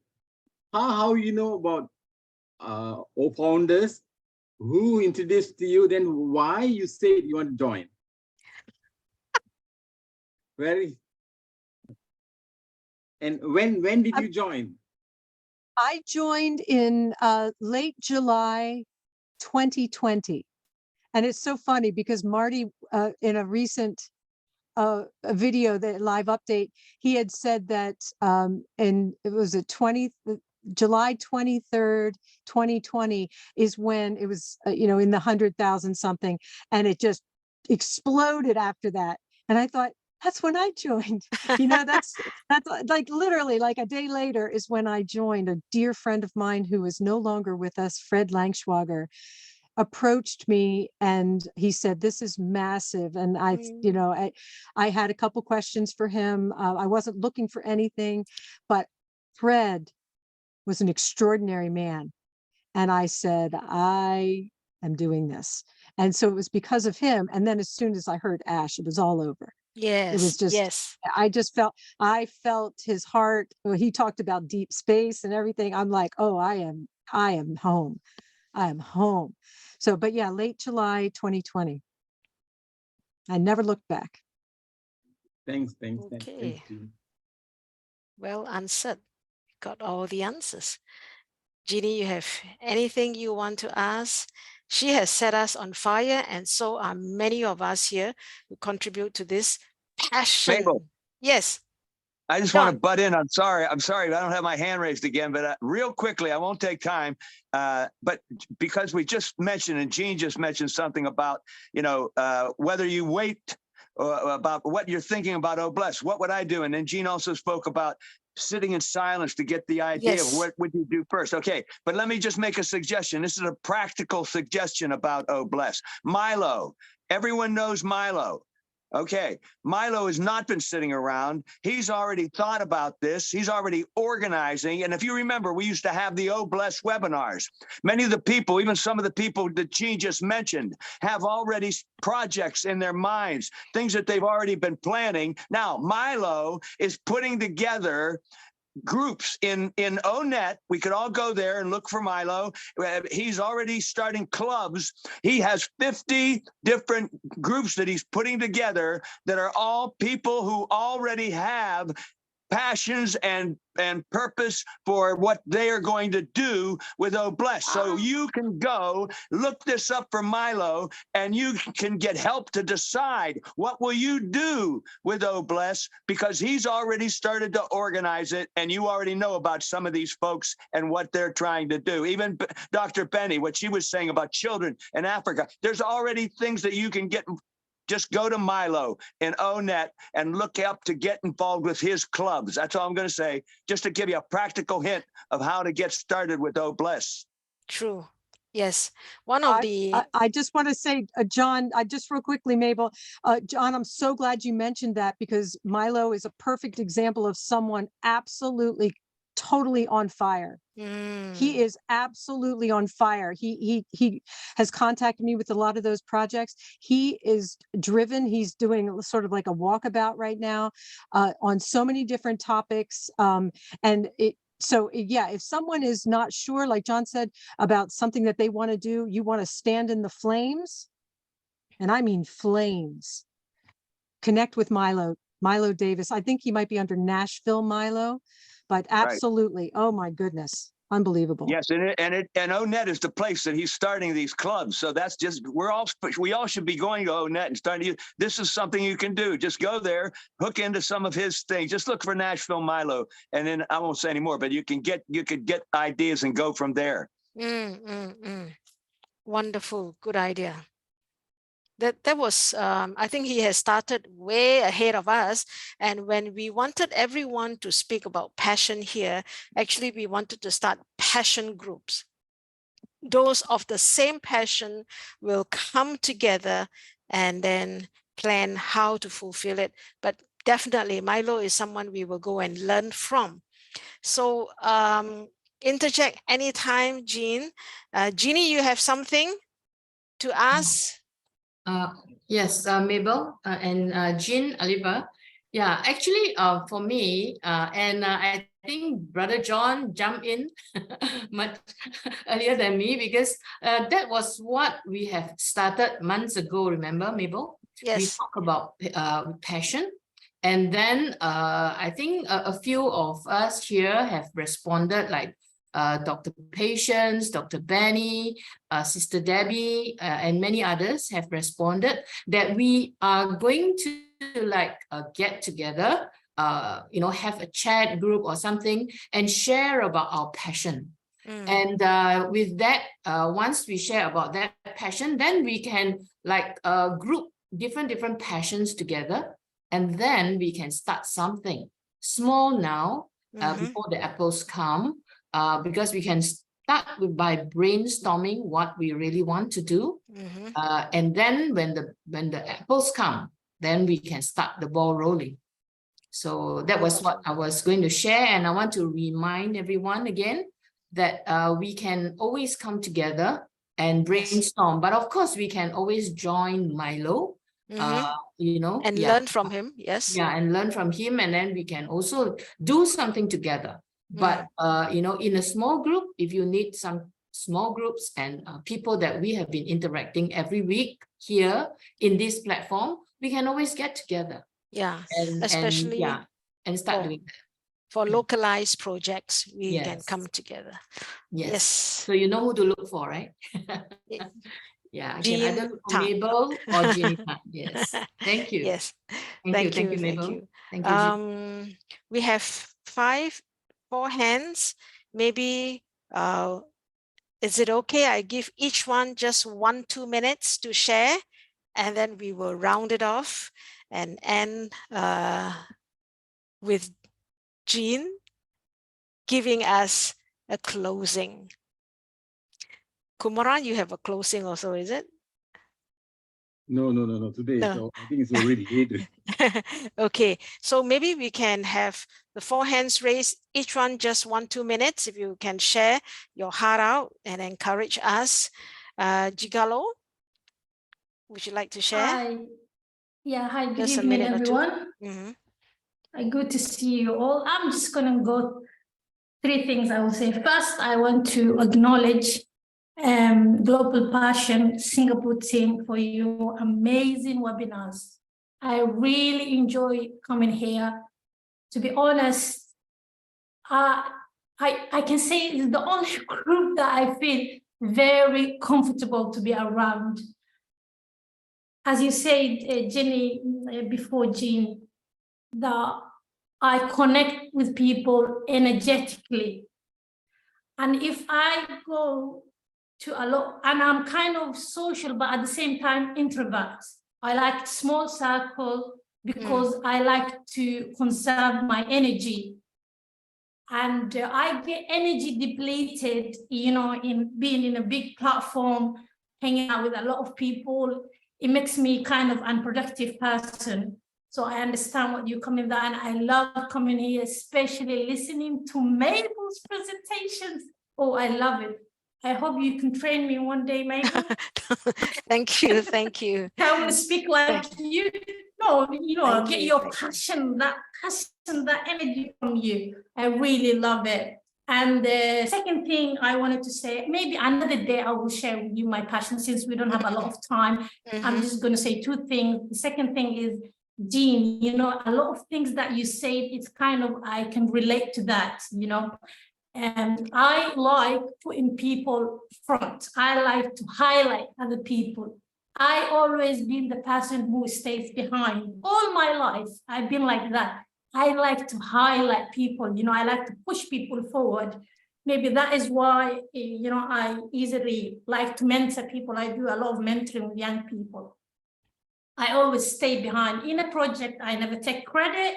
how you know about O Founders? Who introduced to you? Then why you said you want to join? And when did you join? I joined in late July 2020. And it's so funny because Marty, in a recent a video, that live update, he had said that, and it was July 23rd, 2020 is when it was, you know, in the 100,000 something, and it just exploded after that. And I thought, that's when I joined. You know, that's like literally like a day later is when I joined. A dear friend of mine who is no longer with us, Fred Langschwager, approached me and he said, this is massive. And you know, I had a couple questions for him. I wasn't looking for anything, but Fred was an extraordinary man. And I said, I am doing this. And so it was because of him. And then as soon as I heard Ash, it was all over. Yes, it was just, yes. I felt his heart. He talked about deep space and everything. I'm like, oh, I am home. I am home. So, but yeah, late July 2020. I never looked back. Thanks. Okay. Well answered. Got all the answers. Jeanne, you have anything you want to ask? She has set us on fire, and so are many of us here who contribute to this passion. Mabel. Yes. I just want to butt in. I'm sorry. I don't have my hand raised again, but real quickly, I won't take time. But because we just mentioned, and Jeanne just mentioned something about, whether you wait about what you're thinking about, oh, bless, what would I do? And then Jeanne also spoke about sitting in silence to get the idea of what would you do first. Okay, but let me just make a suggestion. This is a practical suggestion about, oh, bless. Milo, everyone knows Milo. Okay, Milo has not been sitting around. He's already thought about this. He's already organizing. And if you remember, we used to have the Oh Bless webinars. Many of the people, even some of the people that Jeanne just mentioned, have already projects in their minds, things that they've already been planning. Now, Milo is putting together groups in Onet. We could all go there and look for Milo. He's already starting clubs. He has 50 different groups that he's putting together that are all people who already have passions and purpose for what they are going to do with Oh Bless. So you can go look this up for Milo, and you can get help to decide what will you do with Oh Bless, because he's already started to organize it, and you already know about some of these folks and what they're trying to do. Even Dr. Benny, what she was saying about children in Africa, there's already things that you can get. Just go to Milo in Onet and look up to get involved with his clubs. That's all I'm going to say, just to give you a practical hint of how to get started with Oh Bless. True. Yes. One of the... I just want to say, John, just real quickly, Mabel, John, I'm so glad you mentioned that, because Milo is a perfect example of someone absolutely, totally on fire. He is absolutely on fire. He has contacted me with a lot of those projects. He is driven. He's doing sort of like a walkabout right now on so many different topics. So yeah, if someone is not sure, like John said, about something that they want to do, you want to stand in the flames, and I mean flames. Connect with Milo Davis. I think he might be under Nashville Milo. But absolutely, right. Oh my goodness, unbelievable. Yes, and Onet is the place that he's starting these clubs. So that's just, we all should be going to Onet and starting to, this is something you can do. Just go there, hook into some of his things. Just look for Nashville Milo, and then I won't say any more, but you could get ideas and go from there. Wonderful, good idea. That was, I think he has started way ahead of us. And when we wanted everyone to speak about passion here, actually we wanted to start passion groups. Those of the same passion will come together and then plan how to fulfill it. But definitely Milo is someone we will go and learn from. So interject anytime, Jeanne. Jeannie, you have something to ask? Yes, Mabel and Jeanne, Alleva. Yeah, actually, for me, and I think Brother John jumped in much earlier than me, because that was what we have started months ago. Remember, Mabel? Yes. We talk about passion, and then I think a few of us here have responded, like Dr. Patience, Dr. Benny, Sister Debbie, and many others have responded that we are going to get together, have a chat group or something and share about our passion. And with that, once we share about that passion, then we can group different passions together, and then we can start something small now before the apples come. Because we can start by brainstorming what we really want to do, and then when the apples come, then we can start the ball rolling. So that was what I was going to share, and I want to remind everyone again that we can always come together and brainstorm. But of course, we can always join Milo, and learn from him. Yes. Yeah, and learn from him, and then we can also do something together. But in a small group, if you need some small groups and people that we have been interacting every week here in this platform, we can always get together. Yeah, especially and start doing that. For localized projects, we can come together. Yes. So you know who to look for, right? Yeah, I can either look for Mabel or Jeanne. Yes. Thank you. Yes. Thank you, Thank Mabel. you. Thank you, Jean. We have four hands. Maybe is it okay? I give each one just 1-2 minutes to share, and then we will round it off and end with Jeanne giving us a closing. Kumaran, you have a closing also, is it? No. Today, No. so I think it's already late. Okay, so maybe we can have the four hands raised, each one just 1-2 minutes. If you can share your heart out and encourage us. Gigalo, would you like to share? Hi. Yeah, hi, good Just a evening, minute or two. everyone. Good to see you all. I'm just going to go 3 things I will say. First, I want to acknowledge Global Passion Singapore team for your amazing webinars. I really enjoy coming here. To be honest, I can say it's the only group that I feel very comfortable to be around. As you said, Jenny, before Jean, that I connect with people energetically. And if I go to a lot, and I'm kind of social, but at the same time, introvert. I like small circle because I like to conserve my energy. And I get energy depleted, you know, in being in a big platform, hanging out with a lot of people. It makes me kind of unproductive person. So I understand what you're coming there, and I love coming here, especially listening to Mabel's presentations. Oh, I love it. I hope you can train me one day, Mabel. Thank you, thank you. I want to speak like you. No, you know, Thank get you, your passion, that energy from you. I really love it. And the second thing I wanted to say, maybe another day I will share with you my passion since we don't have a lot of time. I'm just going to say 2 things. The second thing is, Jean, you know, a lot of things that you said, it's kind of, I can relate to that, you know. And I like putting people front. I like to highlight other people. I always been the person who stays behind. All my life, I've been like that. I like to highlight people, you know, I like to push people forward. Maybe that is why, you know, I easily like to mentor people. I do a lot of mentoring with young people. I always stay behind. In a project, I never take credit.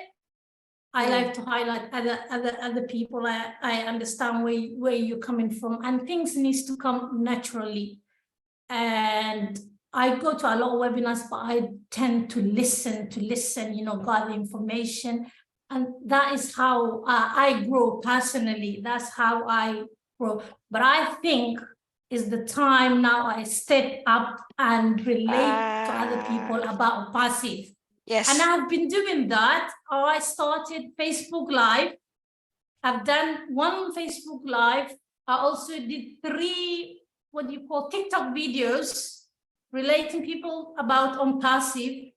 I like to highlight other people. I understand where you're coming from, and things needs to come naturally. And I go to a lot of webinars, but I tend to listen, you know, gather information. And that is how I grow personally. That's how I grow. But I think it's the time now I step up and relate to other people about passive. Yes. And I've been doing that. I started Facebook Live. I've done 1 Facebook Live. I also did 3, what do you call, TikTok videos relating people about ONPASSIVE.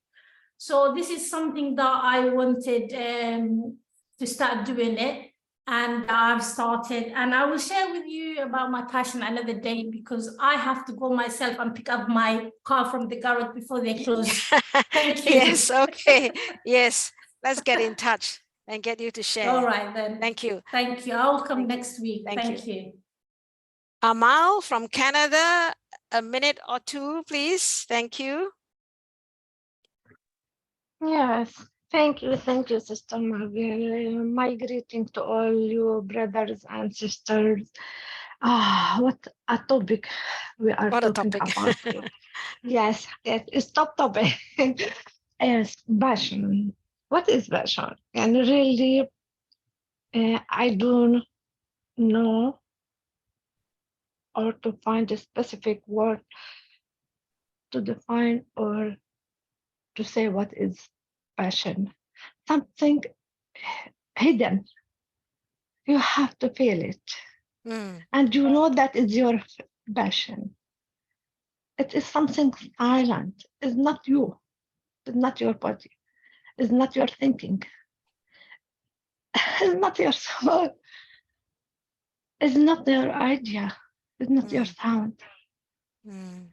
So this is something that I wanted to start doing it. And I've started, and I will share with you about my passion another day, because I have to go myself and pick up my car from the garage before they close. Thank you. Yes, okay. Yes, let's get in touch and get you to share. All right, then. Thank you. Thank you. I'll come next week. Thank you. Amal from Canada, a minute or 2, please. Thank you. Yes, thank you, Sister Margaret. My greeting to all you brothers and sisters. What a topic we are talking about. Yes, it's top topic. Yes, passion. What is passion? And really, I don't know or to find a specific word to define or to say what is passion. Something hidden. You have to feel it. And you know that is your passion. It is something silent. It's not you. It's not your body. It's not your thinking. It's not your soul. It's not your idea. It's not your sound.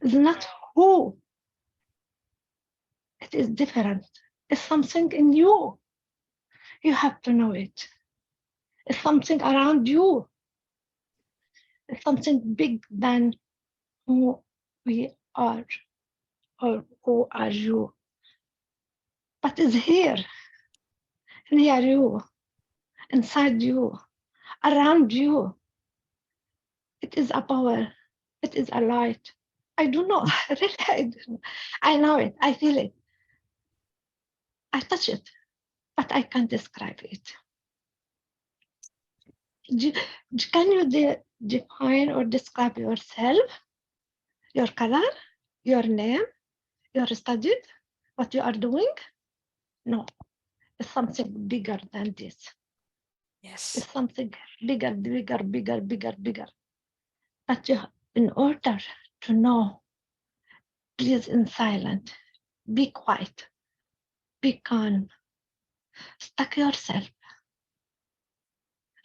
It's not who. It is different. It's something in you. You have to know it. It's something around you. It's something big than who we are or who are you. But it's here, near you, inside you, around you. It is a power. It is a light. I do not, really, I don't know. I know it. I feel it. I touch it, but I can't describe it. Can you define or describe yourself, your color, your name, your studies, what you are doing? No, it's something bigger than this. Yes. It's something bigger, bigger, bigger, bigger, bigger. But you, in order to know, please in silence, be quiet, be calm, stuck yourself,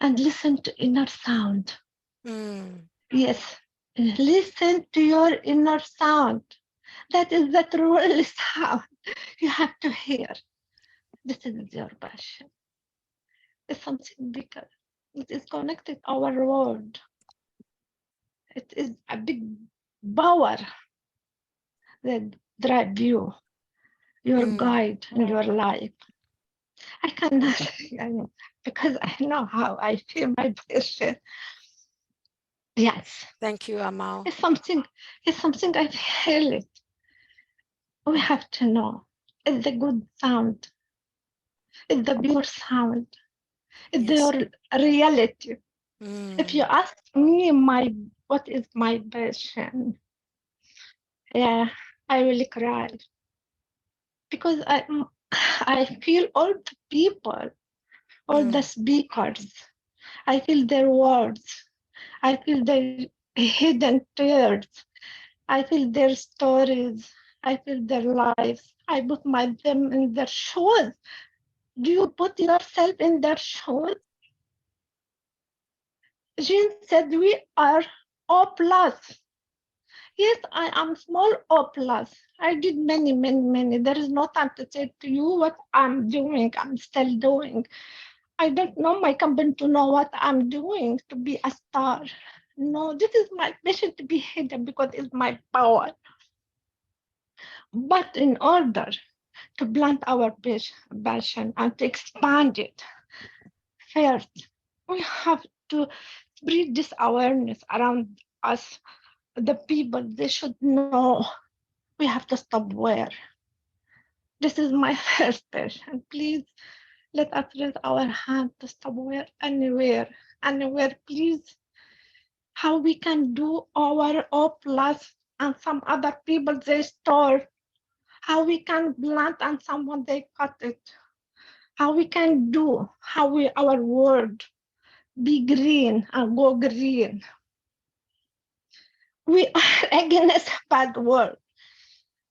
and listen to inner sound. Yes, listen to your inner sound. That is the true sound you have to hear. This is your passion. It's something bigger. It is connected our world. It is a big power that drives you, your guide in your life. I cannot, because I know how I feel my passion. Yes. Thank you, Amal. It's something I feel it. We have to know. It's the good sound. It's the pure sound. It's the reality. If you ask me what is my passion, yeah, I will cry. Because I feel all the people, all the speakers, I feel their words, I feel their hidden tears, I feel their stories, I feel their lives. I put them in their shoes. Do you put yourself in their shoes? Jeanne said we are O+. Yes, I am small O+. I did many. There is no time to say to you what I'm doing. I'm still doing. I don't know my company to know what I'm doing to be a star. No, this is my mission to be hidden because it's my power. But in order to plant our passion and to expand it, first, we have to spread this awareness around us. The people, they should know we have to stop where. This is my first passion. Please let us raise our hand to stop where, anywhere, please. How we can do our O+ and some other people they store. How we can plant and someone they cut it. How we can do, our world be green and go green. We are against bad world.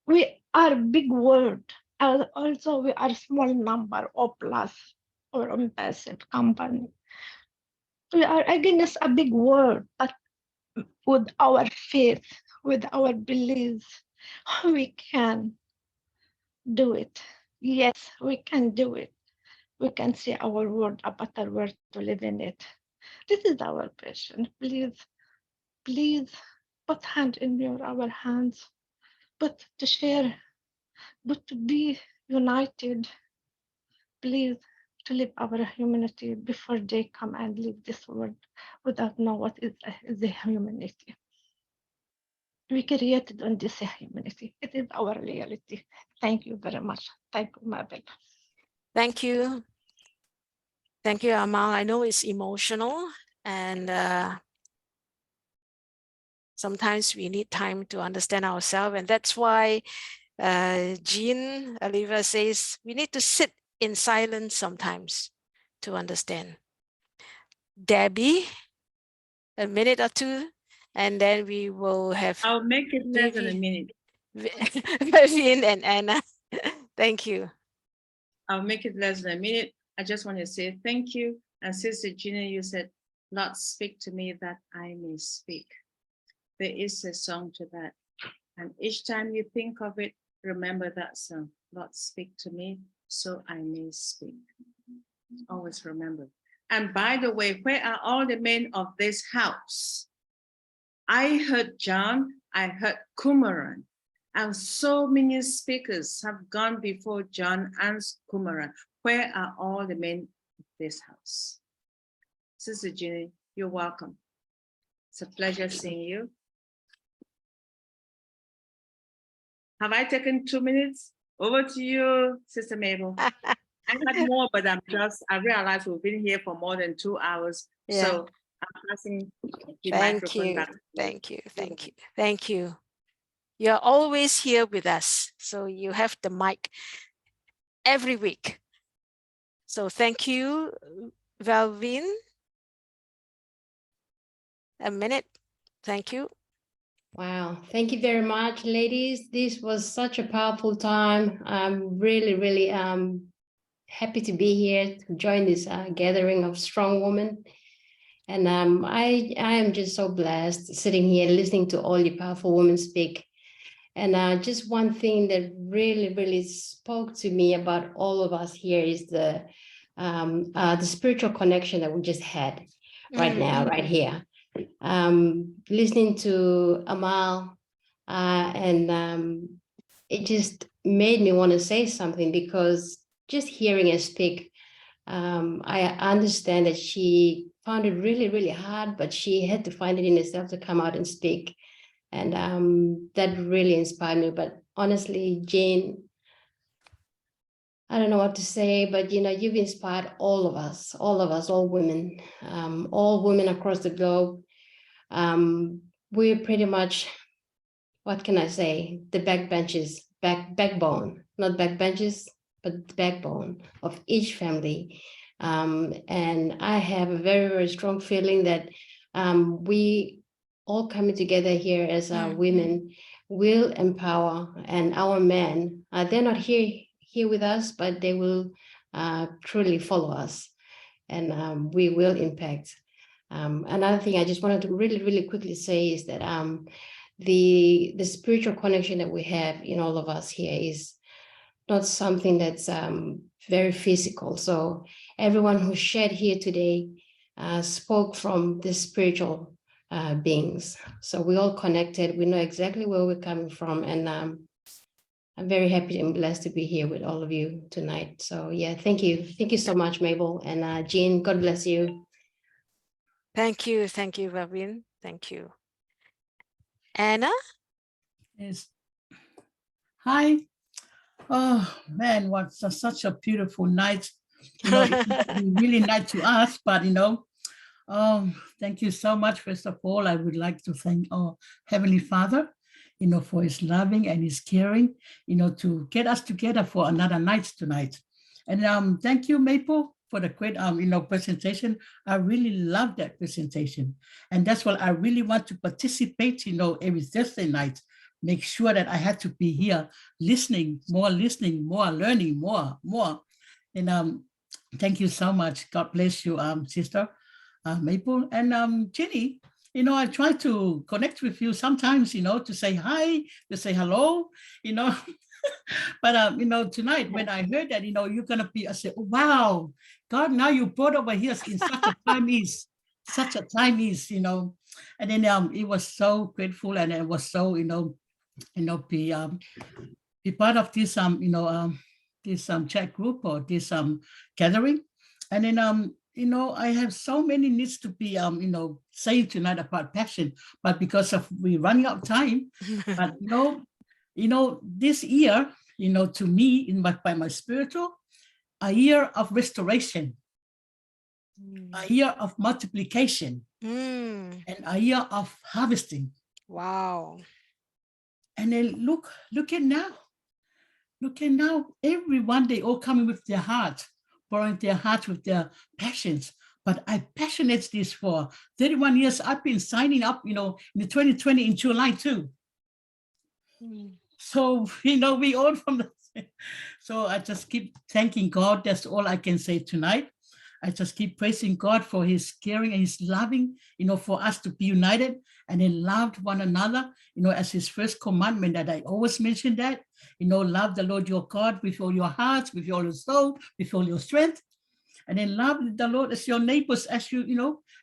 We are big world. And also we are small number O+ or ONPASSIVE company. We are against a big world, but with our faith, with our beliefs, we can do it. Yes, we can do it. We can see our world a better world to live in it. This is our passion. Please put hand in our hands, but to share, but to be united. Please to live our humanity before they come and leave this world without know what is the humanity. We created on this humanity. It is our reality. Thank you very much. Thank you, Mabel. Thank you. Thank you, Amal. I know it's emotional and sometimes we need time to understand ourselves. And that's why Jeanne, Alleva says, we need to sit in silence sometimes to understand. Debbie, a minute or two, and then we will have. I'll make it less than a minute. Vivian and Anna. Thank you. I'll make it less than a minute. I just want to say thank you. And Sister Jeanne, you said, Lord, speak to me that I may speak. There is a song to that. And each time you think of it, remember that song. Lord, speak to me so I may speak. Always remember. And by the way, where are all the men of this house? I heard John, I heard Kumaran, and so many speakers have gone before John and Kumaran. Where are all the men of this house? Sister Jeanne, you're welcome. It's a pleasure seeing you. Have I taken 2 minutes? Over to you, Sister Mabel. I had more, but I realized we've been here for more than 2 hours. Yeah. So I'm passing the Thank microphone you. back. Thank you. Thank you. Thank you. You're always here with us. So you have the mic every week. So thank you, Valvin. A minute. Thank you. Wow, thank you very much, ladies. This was such a powerful time. I'm really happy to be here to join this gathering of strong women. And I am just so blessed sitting here listening to all you powerful women speak. And just one thing that really spoke to me about all of us here is the spiritual connection that we just had right now, right here. Listening to Omail, and it just made me want to say something, because just hearing her speak, I understand that she found it really hard, but she had to find it in herself to come out and speak. And that really inspired me. But honestly, Jeanne, I don't know what to say, but you've inspired all of us, all women across the globe. We're pretty much, what can I say, the backbone, not backbenches, but the backbone of each family. And I have a very strong feeling that we all coming together here as women will empower, and our men, they're not here with us, but they will truly follow us, and we will impact. Another thing I just wanted to really quickly say is that the spiritual connection that we have in all of us here is not something that's very physical. So everyone who shared here today spoke from the spiritual beings. So we're all connected. We know exactly where we're coming from, and I'm very happy and blessed to be here with all of you tonight. So yeah, thank you so much, Mabel, and Jeanne. God bless you. Thank you, Ravin. Thank you. Anna? Yes. Hi. Oh man, what such a beautiful night. It's really nice to us, but thank you so much. First of all, I would like to thank our Heavenly Father, for his loving and his caring, to get us together for another night tonight. And thank you, Maple, for the great, presentation. I really love that presentation. And that's what I really want to participate, every Thursday night. Make sure that I had to be here listening, more learning, more. And thank you so much. God bless you, Sister Maple. And Jeanne, I try to connect with you sometimes, to say hi, to say hello, But, tonight when I heard that, you're going to be, I said, oh, wow, God, now you brought over here in such a time is, And then it was so grateful, and it was so, be part of this, this chat group or this gathering. And then, I have so many needs to be, saying tonight about passion, but because of we running out of time, but this year, to me, by my spiritual, a year of restoration, a year of multiplication, and a year of harvesting. Wow. And then look at now. Look at now, everyone, they all coming with their heart, pouring their heart with their passions. But I passionate this for 31 years. I've been signing up, in the 2020 in July too. So, we all from the, so I just keep thanking God. That's all I can say tonight. I just keep praising God for his caring and his loving, for us to be united and then loved one another, as his first commandment that I always mention that, love the Lord your God with all your heart, with all your soul, with all your strength, and then love the Lord as your neighbors, as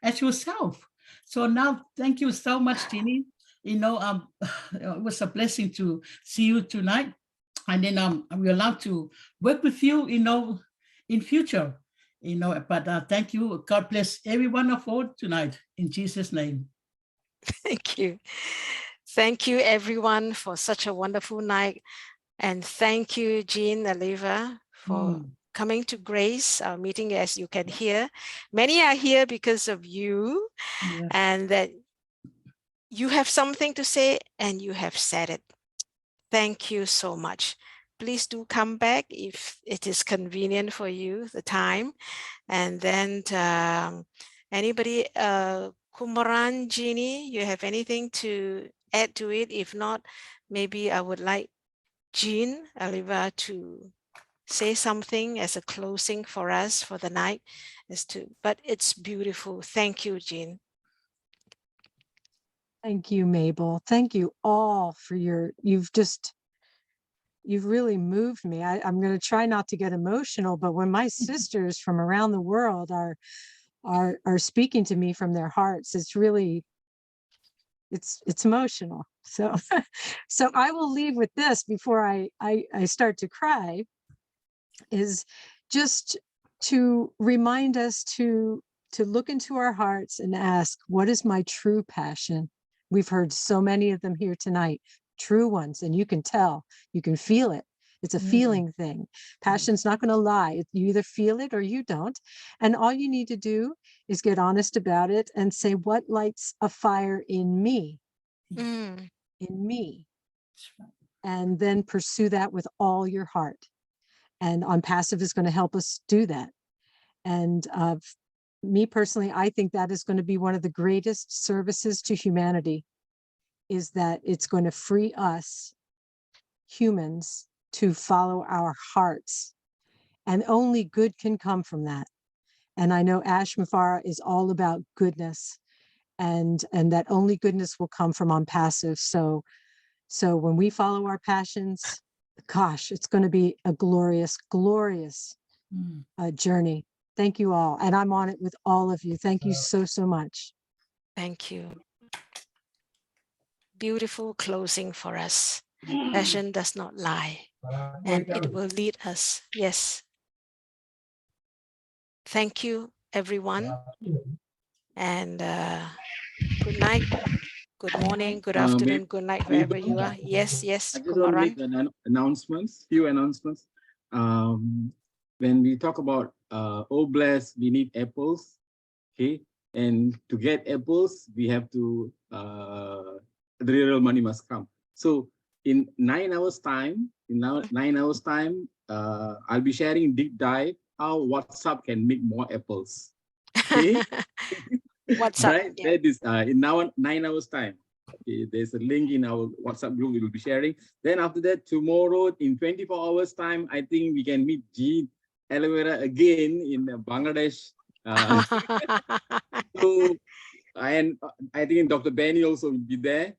as yourself. So now, thank you so much, Jeanne. It was a blessing to see you tonight. And then we're allowed to work with you, in future, but thank you. God bless every one of all tonight in Jesus' name. Thank you. Thank you everyone for such a wonderful night. And thank you, Jeanne, Alleva, for coming to grace our meeting. As you can hear, many are here because of you, and that you have something to say and you have said it. Thank you so much. Please do come back if it is convenient for you, the time. And then anybody, Kumaran, Jeanne, you have anything to add to it? If not, maybe I would like Jeanne, Alleva, to say something as a closing for us for the night. But it's beautiful. Thank you, Jeanne. Thank you, Mabel. Thank you all for you've really moved me. I'm going to try not to get emotional, but when my sisters from around the world are speaking to me from their hearts, it's really, it's emotional. So, so I will leave with this before I start to cry, is just to remind us to look into our hearts and ask, what is my true passion? We've heard so many of them here tonight, true ones, and you can tell, you can feel it. It's a feeling thing. Passion's not going to lie. You either feel it or you don't. And all you need to do is get honest about it and say, what lights a fire in me? In me. And then pursue that with all your heart. And ONPASSIVE is going to help us do that. And me personally, I think that is going to be one of the greatest services to humanity, is that it's going to free us humans to follow our hearts. And only good can come from that. And I know Ash Mafara is all about goodness, and that only goodness will come from ONPASSIVE. So when we follow our passions, gosh, it's going to be a glorious, glorious journey. Thank you all. And I'm on it with all of you. Thank you so, so much. Thank you. Beautiful closing for us. Passion does not lie, and it will lead us. Yes. Thank you, everyone. And good night, good morning, good afternoon, good night, wherever you are. Yes, yes. I just want to make announcements, few announcements. When we talk about oh bless, we need apples. Okay. And to get apples, we have to the real money must come. So in 9 hours time, I'll be sharing deep dive how WhatsApp can make more apples. Okay. WhatsApp. Right? Yeah. That is in now 9 hours time. Okay, there's a link in our WhatsApp group we will be sharing. Then after that, tomorrow in 24 hours time, I think we can meet Jeanne Alleva again in Bangladesh. So, and I think Dr. Benny also will be there.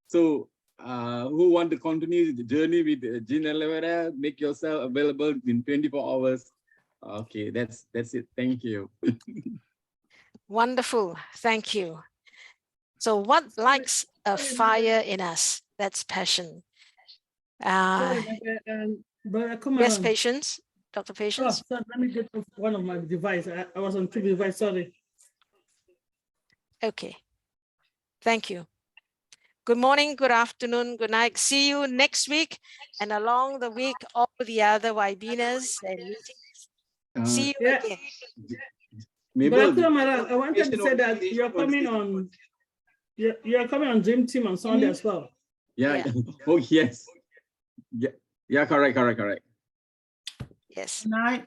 So who want to continue the journey with Jeanne Alleva, make yourself available in 24 hours. Okay, that's it. Thank you. Wonderful. Thank you. So what lights a fire in us? That's passion. Yes, Patience. Dr. Patience. Oh, so let me get off one of my devices. I was on two devices, sorry. Okay. Thank you. Good morning, good afternoon, good night. See you next week, and along the week, all the other Webinas and meetings. See you again. But I wanted to say that you're coming on. You're coming on Dream Team on Sunday as well. Yeah. Oh yes. Yeah. Correct. Yes. Good night.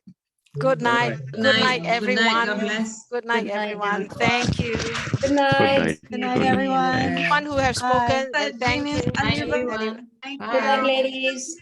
Good night. Good night, everyone. God bless. Good night, everyone. Thank you. Good night. Good night, everyone. Everyone who have spoken, thank you. Bye, everyone. Good night, ladies.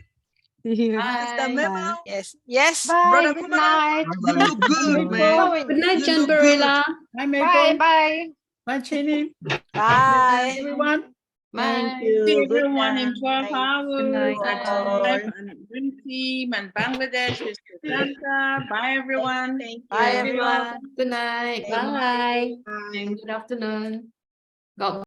See you. Sister Mabel, Bye. Yes. Yes. Bye. Brother Good Kumar, night. you look good, man. Good night, You John look good. Barilla. Bye, Bye. Maple. Bye. Bye, Chini. Bye. Everyone. Bye. See Good everyone in night. 12 hours. night, Bye, and Dream Team and Bangladesh with Santa. Bye, everyone. Bye, everyone. Good night. Bye. And good afternoon. God